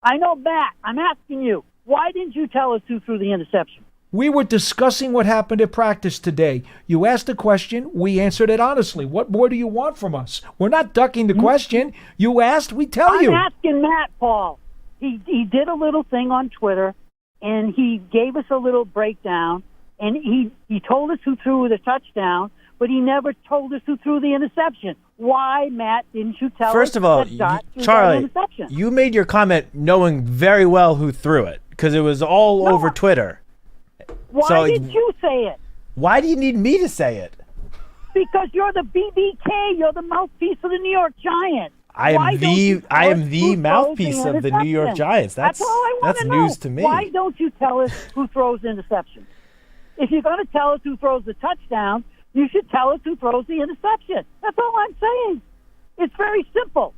I know, Matt. I'm asking you. Why didn't you tell us who threw the interception? We were discussing what happened at practice today. You asked a question. We answered it honestly. What more do you want from us? We're not ducking the question. You asked, we tell you. I'm asking Matt, Paul. He did a little thing on Twitter, and he gave us a little breakdown, and he told us who threw the touchdown, but he never told us who threw the interception. Why, Matt, didn't you tell us? First of all, that Dot threw that Charlie, interception? you made your comment knowing very well who threw it because it was all over Twitter. Why did you say it? Why do you need me to say it? Because you're the BBK. You're the mouthpiece of the New York Giants. I am the mouthpiece of the New York Giants. That's all I want to know. News to me. Why don't you tell us who throws the interception? If you're going to tell us who throws the touchdown, you should tell us who throws the interception. That's all I'm saying. It's very simple.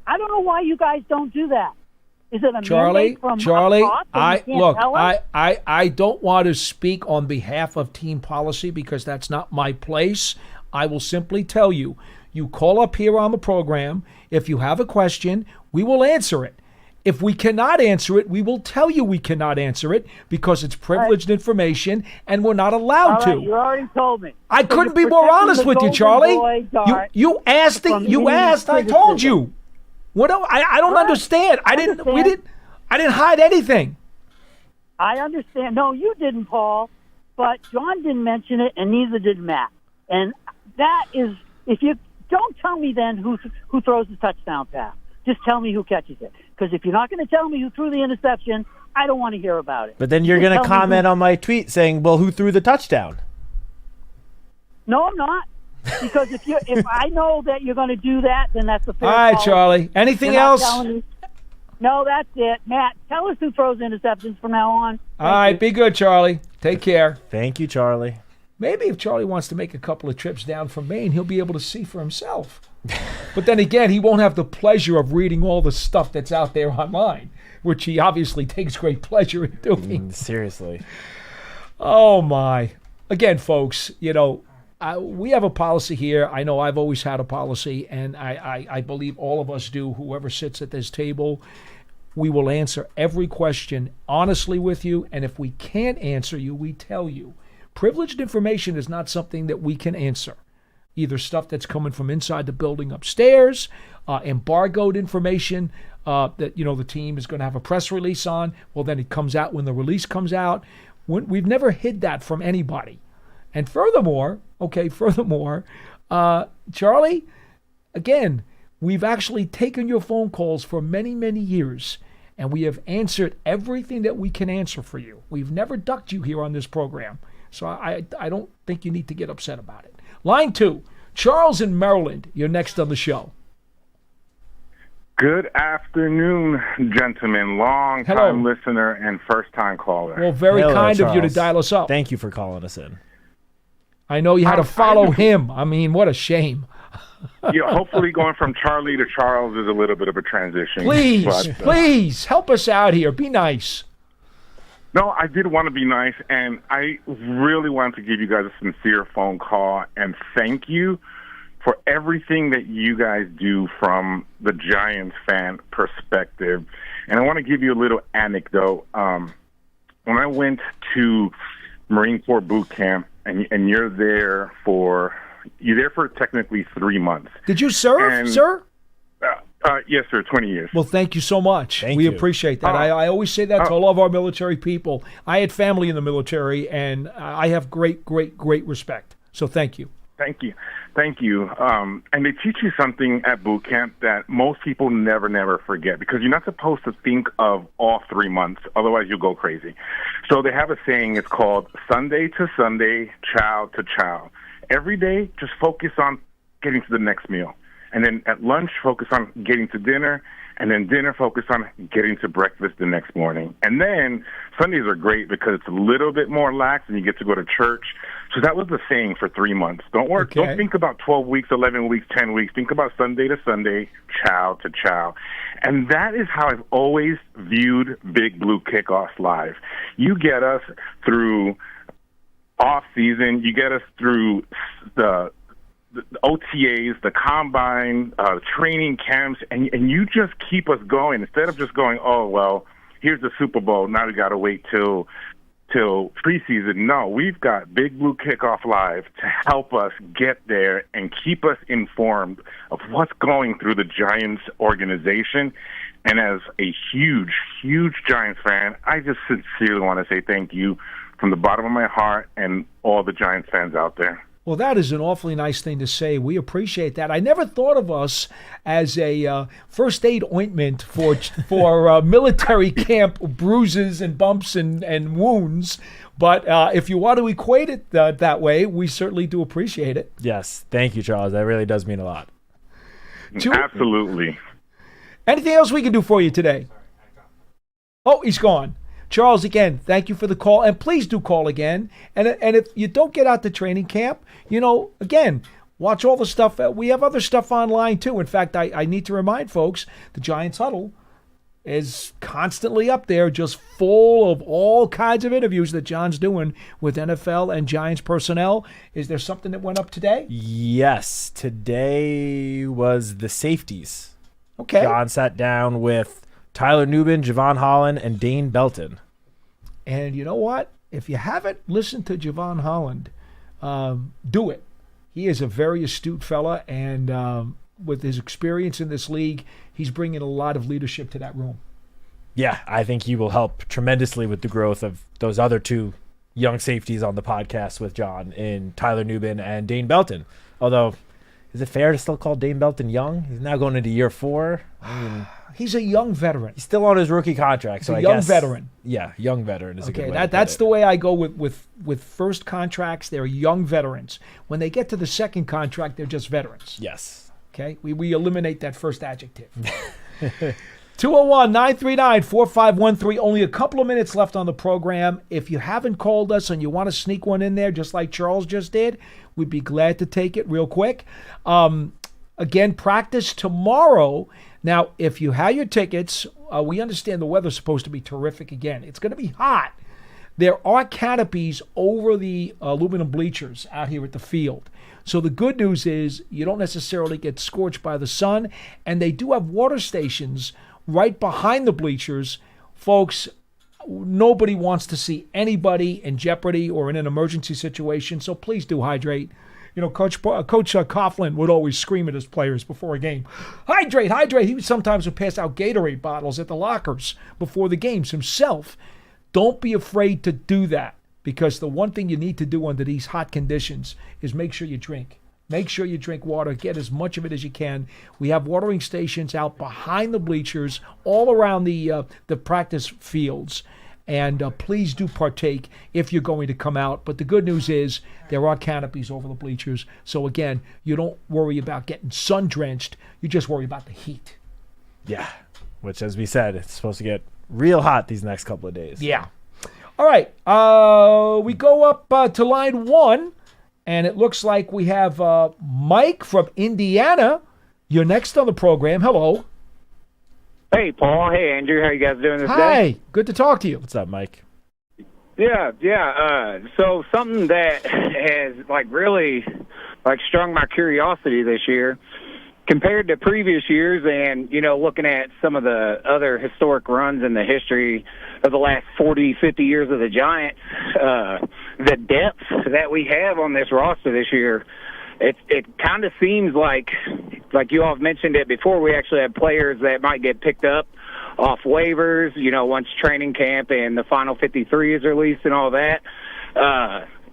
I don't know why you guys don't do that. Is it a mandate from Charlie, up top and you can't tell us? I don't want to speak on behalf of team policy because that's not my place. I will simply tell you, you call up here on the program. If you have a question, we will answer it. If we cannot answer it, we will tell you we cannot answer it because it's privileged information and we're not allowed to. You already told me. I couldn't be more honest with you, Charlie. You asked it. You asked. I told you. What? I don't understand. I didn't hide anything. I understand. No, you didn't, Paul. But John didn't mention it, and neither did Matt. And that is, if you don't tell me then who throws the touchdown pass, just tell me who catches it. Because if you're not going to tell me who threw the interception, I don't want to hear about it. But then you're going to comment on my tweet saying, "Well, who threw the touchdown?" No, I'm not. Because if I know that you're going to do that, then that's a fair All right, call. Charlie. Anything else? No, that's it. Matt, tell us who throws interceptions from now on. All right, be good, Charlie. Take care. Thank you, Charlie. Maybe if Charlie wants to make a couple of trips down from Maine, he'll be able to see for himself. But then again, he won't have the pleasure of reading all the stuff that's out there online, which he obviously takes great pleasure in doing. Seriously. Oh, my. Again, folks, we have a policy here. I know I've always had a policy, and I believe all of us do, whoever sits at this table. We will answer every question honestly with you, and if we can't answer you, we tell you. Privileged information is not something that we can answer. either stuff that's coming from inside the building upstairs, embargoed information that the team is going to have a press release on. Well, then it comes out when the release comes out. We've never hid that from anybody. And furthermore, Charlie, again, we've actually taken your phone calls for many, many years, and we have answered everything that we can answer for you. We've never ducked you here on this program, so I don't think you need to get upset about it. Line 2, Charles in Maryland, you're next on the show. Good afternoon, gentlemen. Long-time listener and first-time caller. Well, very kind of you to dial us up. Thank you for calling us in. I know you had to follow him. I mean, what a shame. Yeah, hopefully going from Charlie to Charles is a little bit of a transition. Please, help us out here. Be nice. No, I did want to be nice, and I really wanted to give you guys a sincere phone call and thank you for everything that you guys do from the Giants fan perspective. And I want to give you a little anecdote. When I went to Marine Corps boot camp, and you're there for technically 3 months. Did you serve, sir? Yes, sir, 20 years. Well, thank you so much. We appreciate that. I always say that to all of our military people. I had family in the military, and I have great, great, great respect. So thank you. Thank you. And they teach you something at boot camp that most people never forget, because you're not supposed to think of all 3 months, otherwise you'll go crazy. So they have a saying, it's called Sunday to Sunday, chow to chow. Every day, just focus on getting to the next meal. And then at lunch, focus on getting to dinner. And then dinner, focus on getting to breakfast the next morning. And then Sundays are great because it's a little bit more lax and you get to go to church. So that was the saying for 3 months. Don't think about 12 weeks, 11 weeks, 10 weeks. Think about Sunday to Sunday, chow to chow. And that is how I've always viewed Big Blue Kickoff Live. You get us through off season. You get us through the OTAs, the combine, training camps, and you just keep us going instead of just going, oh, well, here's the Super Bowl. Now we got to wait till preseason. No, we've got Big Blue Kickoff Live to help us get there and keep us informed of what's going through the Giants organization. And as a huge, huge Giants fan, I just sincerely want to say thank you from the bottom of my heart and all the Giants fans out there. Well, that is an awfully nice thing to say. We appreciate that. I never thought of us as a first aid ointment for military camp bruises and bumps and wounds. But if you want to equate it that way, we certainly do appreciate it. Yes. Thank you, Charles. That really does mean a lot. Absolutely. Anything else we can do for you today? Oh, he's gone. Charles, again, thank you for the call, and please do call again. And if you don't get out to training camp, again, watch all the stuff. We have other stuff online, too. In fact, I need to remind folks, the Giants Huddle is constantly up there, just full of all kinds of interviews that John's doing with NFL and Giants personnel. Is there something that went up today? Yes. Today was the safeties. Okay. John sat down with Tyler Nubin, Javon Holland, and Dane Belton. And you know what? If you haven't listened to Javon Holland, do it. He is a very astute fella, and with his experience in this league, he's bringing a lot of leadership to that room. Yeah, I think he will help tremendously with the growth of those other two young safeties on the podcast with John, in Tyler Nubin and Dane Belton. Although, is it fair to still call Dane Belton young? He's now going into year 4. I mean, he's a young veteran. He's still on his rookie contract, so I guess veteran. Yeah, young veteran is a good way. That's the way I go with first contracts. They're young veterans. When they get to the second contract, they're just veterans. Yes. Okay, we eliminate that first adjective. 201-939-4513. Only a couple of minutes left on the program. If you haven't called us and you want to sneak one in there, just like Charles just did, we'd be glad to take it real quick. Again, practice tomorrow. Now, if you have your tickets, we understand the weather's supposed to be terrific again. It's going to be hot. There are canopies over the aluminum bleachers out here at the field. So the good news is you don't necessarily get scorched by the sun, and they do have water stations right behind the bleachers. Folks, Nobody wants to see anybody in jeopardy or in an emergency situation, so please do hydrate. You know, Coach Coughlin would always scream at his players before a game, hydrate, hydrate. He sometimes would pass out Gatorade bottles at the lockers before the games himself. Don't be afraid to do that, because the one thing you need to do under these hot conditions is make sure you drink. Make sure you drink water. Get as much of it as you can. We have watering stations out behind the bleachers, all around the practice fields. And please do partake if you're going to come out. But the good news is there are canopies over the bleachers. So, again, you don't worry about getting sun-drenched. You just worry about the heat. Yeah, which, as we said, it's supposed to get real hot these next couple of days. Yeah. All right. We go up to line 1. And it looks like we have Mike from Indiana. You're next on the program. Hello. Hey, Paul. Hey, Andrew. How you guys doing this day? Hi. Good to talk to you. What's up, Mike? Yeah. So something that has really strung my curiosity this year, compared to previous years, and looking at some of the other historic runs in the history of the last 40, 50 years of the Giants, the depth that we have on this roster this year, it kind of seems like you all have mentioned it before, we actually have players that might get picked up off waivers, once training camp and the final 53 is released and all that.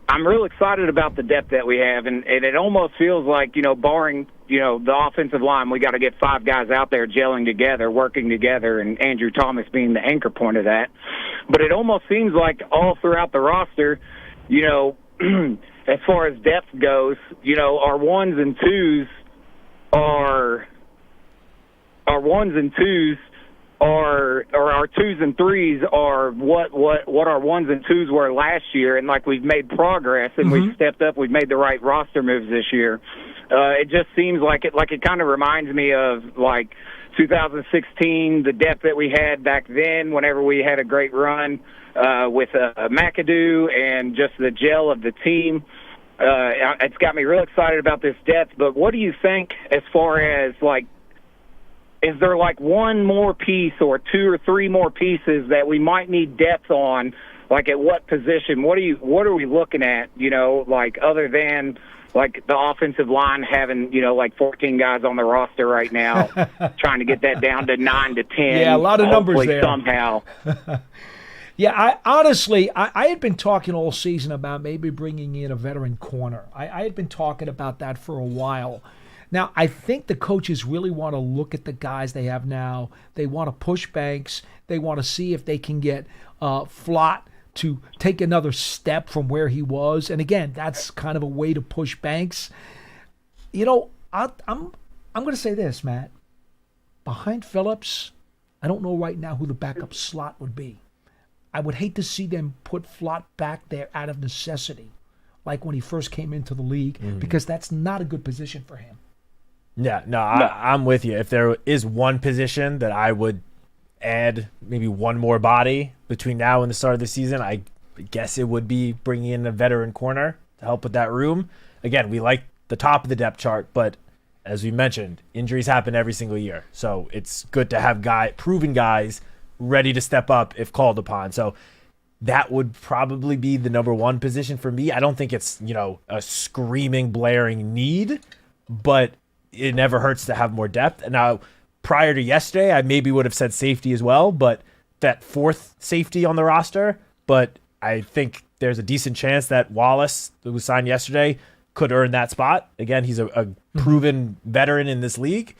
I'm real excited about the depth that we have, and it almost feels like, barring, the offensive line, we got to get 5 guys out there gelling together, working together, and Andrew Thomas being the anchor point of that. But it almost seems like all throughout the roster, as far as depth goes, our ones and twos or our twos and threes are what our ones and twos were last year, and we've made progress and we've stepped up, we've made the right roster moves this year. It just seems like it kind of reminds me of 2016, the depth that we had back then whenever we had a great run with McAdoo and just the gel of the team. It's got me real excited about this depth, but what do you think as far as is there one more piece or 2 or 3 more pieces that we might need depth on? At what position? What are we looking at? Other than the offensive line having 14 guys on the roster right now, trying to get that down to 9 to 10. Yeah, a lot of numbers there somehow. Yeah, I had been talking all season about maybe bringing in a veteran corner. I had been talking about that for a while. Now, I think the coaches really want to look at the guys they have now. They want to push Banks. They want to see if they can get Flott to take another step from where he was. And again, that's kind of a way to push Banks. I'm going to say this, Matt. Behind Phillips, I don't know right now who the backup slot would be. I would hate to see them put Flott back there out of necessity, like when he first came into the league, because that's not a good position for him. Yeah, no, I'm with you. If there is one position that I would add maybe one more body between now and the start of the season, I guess it would be bringing in a veteran corner to help with that room. Again, we like the top of the depth chart, but as we mentioned, injuries happen every single year. So it's good to have proven guys ready to step up if called upon. So that would probably be the number one position for me. I don't think it's, a screaming, blaring need, but it never hurts to have more depth. And now, prior to yesterday, I maybe would have said safety as well, but that 4th safety on the roster. But I think there's a decent chance that Wallace, who was signed yesterday, could earn that spot. Again, he's a proven veteran in this league.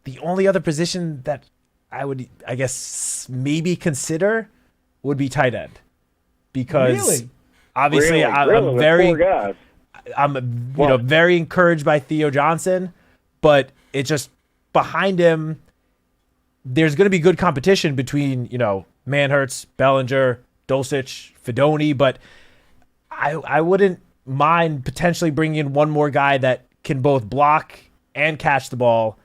The only other position that I would, I guess, maybe consider would be tight end. Because obviously I'm very encouraged by Theo Johnson, but it's just behind him, there's going to be good competition between, Manhertz, Bellinger, Dulcich, Fedoni, but I wouldn't mind potentially bringing in one more guy that can both block and catch the ball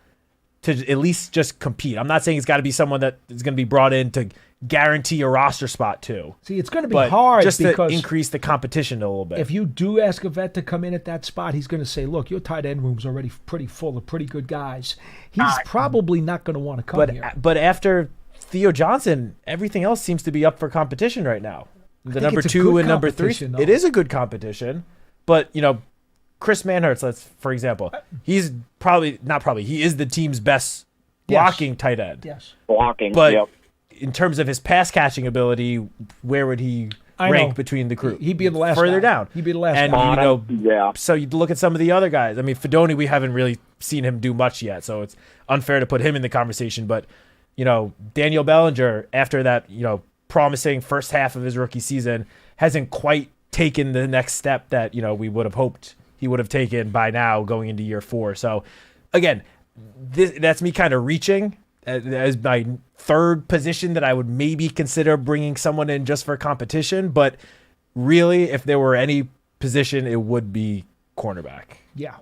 to at least just compete. I'm not saying it's got to be someone that is going to be brought in to guarantee a roster spot too. See, it's going to be hard just because to increase the competition a little bit. If you do ask a vet to come in at that spot, he's going to say, look, your tight end room's already pretty full of pretty good guys. He's probably not going to want to come here. But after Theo Johnson, everything else seems to be up for competition right now. The number it's a 2 good and number 3. competition, though. It is a good competition, but Chris Manhurst, for example, he's he is the team's best blocking tight end. Yes. Blocking, But yep. in terms of his pass catching ability, where would he rank between the crew? He'd be the last further guy. down. He'd be the last and guy. So you look at some of the other guys. I mean, Fedoni, we haven't really seen him do much yet, so it's unfair to put him in the conversation. But Daniel Bellinger, after that promising first half of his rookie season, hasn't quite taken the next step that we would have hoped he would have taken by now going into year 4. So again, that's me kind of reaching as my third position that I would maybe consider bringing someone in just for competition. But really, if there were any position, it would be cornerback. Yeah.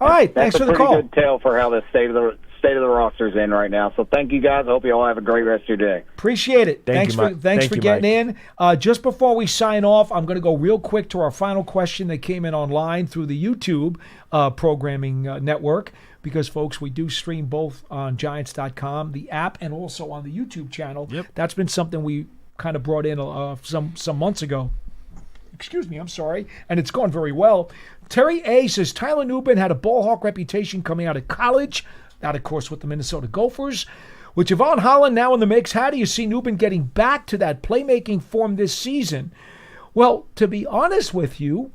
All right. Thanks for the call. That's a pretty good tell for how the state of the roster's in right now. So thank you guys. I hope you all have a great rest of your day. Appreciate it. Thanks for getting in. Just before we sign off, I'm going to go real quick to our final question that came in online through the YouTube programming network, because, folks, we do stream both on Giants.com, the app, and also on the YouTube channel. Yep. That's been something we kind of brought in some months ago. Excuse me, I'm sorry. And it's gone very well. Terry A. says Tyler Nubin had a ball hawk reputation coming out of college. That, of course, with the Minnesota Gophers. With Javon Holland now in the mix, how do you see Nubin getting back to that playmaking form this season? Well, to be honest with you,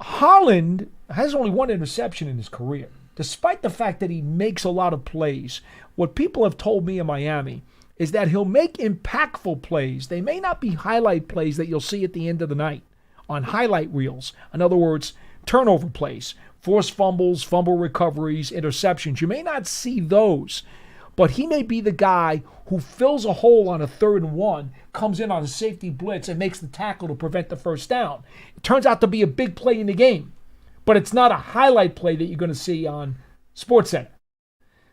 Holland has only one interception in his career, despite the fact that he makes a lot of plays. What people have told me in Miami is that he'll make impactful plays. They may not be highlight plays that you'll see at the end of the night on highlight reels. In other words, turnover plays, forced fumbles, fumble recoveries, interceptions. You may not see those, but he may be the guy who fills a hole on a 3rd and 1, comes in on a safety blitz, and makes the tackle to prevent the first down. It turns out to be a big play in the game, but it's not a highlight play that you're going to see on SportsCenter.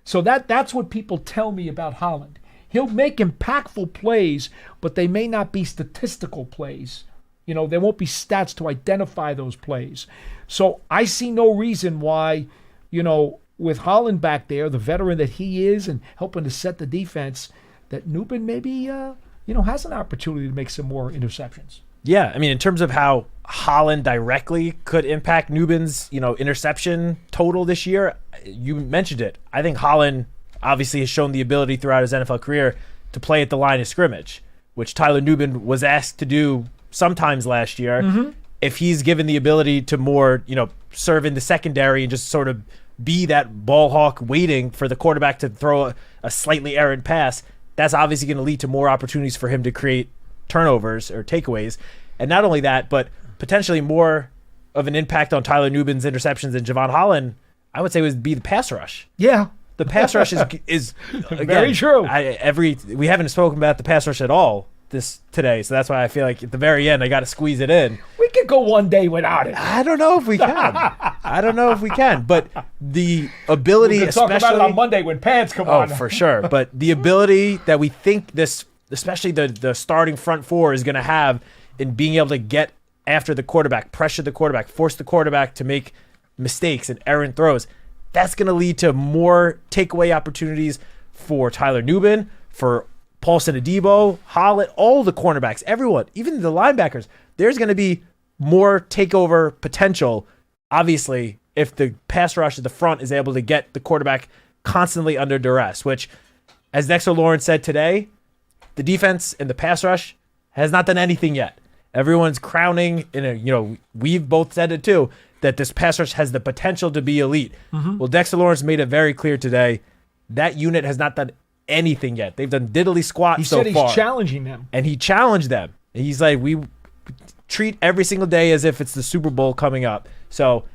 So that's what people tell me about Holland. He'll make impactful plays, but they may not be statistical plays. There won't be stats to identify those plays. So I see no reason why, with Holland back there, the veteran that he is and helping to set the defense, that Nubin maybe, has an opportunity to make some more interceptions. Yeah, I mean, in terms of how Holland directly could impact Nubin's, interception total this year, you mentioned it. I think Holland obviously has shown the ability throughout his NFL career to play at the line of scrimmage, which Tyler Nubin was asked to do sometimes last year. Mm-hmm. If he's given the ability to more, serve in the secondary and just sort of be that ball hawk waiting for the quarterback to throw a slightly errant pass, that's obviously going to lead to more opportunities for him to create turnovers or takeaways. And not only that, but potentially more of an impact on Tyler Nubin's interceptions than Javon Holland, I would say, would be the pass rush. Yeah. The pass rush is again, very true. We haven't spoken about the pass rush at all today, so that's why I feel like at the very end I got to squeeze it in. We could go one day without it. I don't know if we can. But the ability, we can talk about it on Monday when pants come on. Oh, for sure. But the ability that we think this, especially the starting front four, is going to have in being able to get after the quarterback, pressure the quarterback, force the quarterback to make mistakes and errant throws, that's going to lead to more takeaway opportunities for Tyler Nubin, for Paulson Adebo, Holland, all the cornerbacks, everyone, even the linebackers. There's going to be more takeover potential, obviously, if the pass rush at the front is able to get the quarterback constantly under duress, which, as Dexter Lawrence said today, the defense and the pass rush has not done anything yet. Everyone's crowning, we've both said it too, that this pass rush has the potential to be elite. Mm-hmm. Well, Dexter Lawrence made it very clear today that unit has not done anything yet. They've done diddly squat so far. He said he's challenging them. And he challenged them. And he's like, we treat every single day as if it's the Super Bowl coming up. So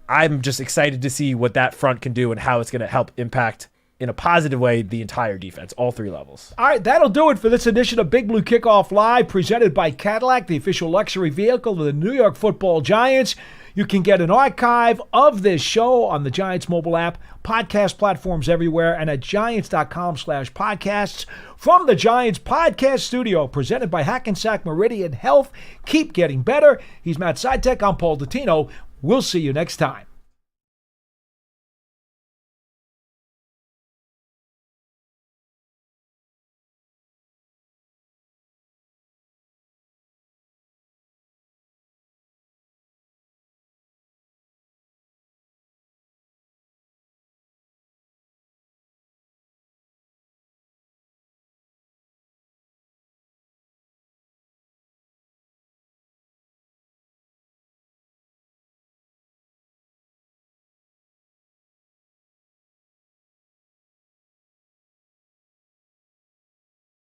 I'm just excited to see what that front can do and how it's going to help impact in a positive way the entire defense, all three levels. All right, that'll do it for this edition of Big Blue Kickoff Live, presented by Cadillac, the official luxury vehicle of the New York Football Giants. You can get an archive of this show on the Giants mobile app, podcast platforms everywhere, and at giants.com/podcasts. From the Giants Podcast Studio, presented by Hackensack Meridian Health. Keep getting better. He's Matt Citak. I'm Paul Dottino. We'll see you next time.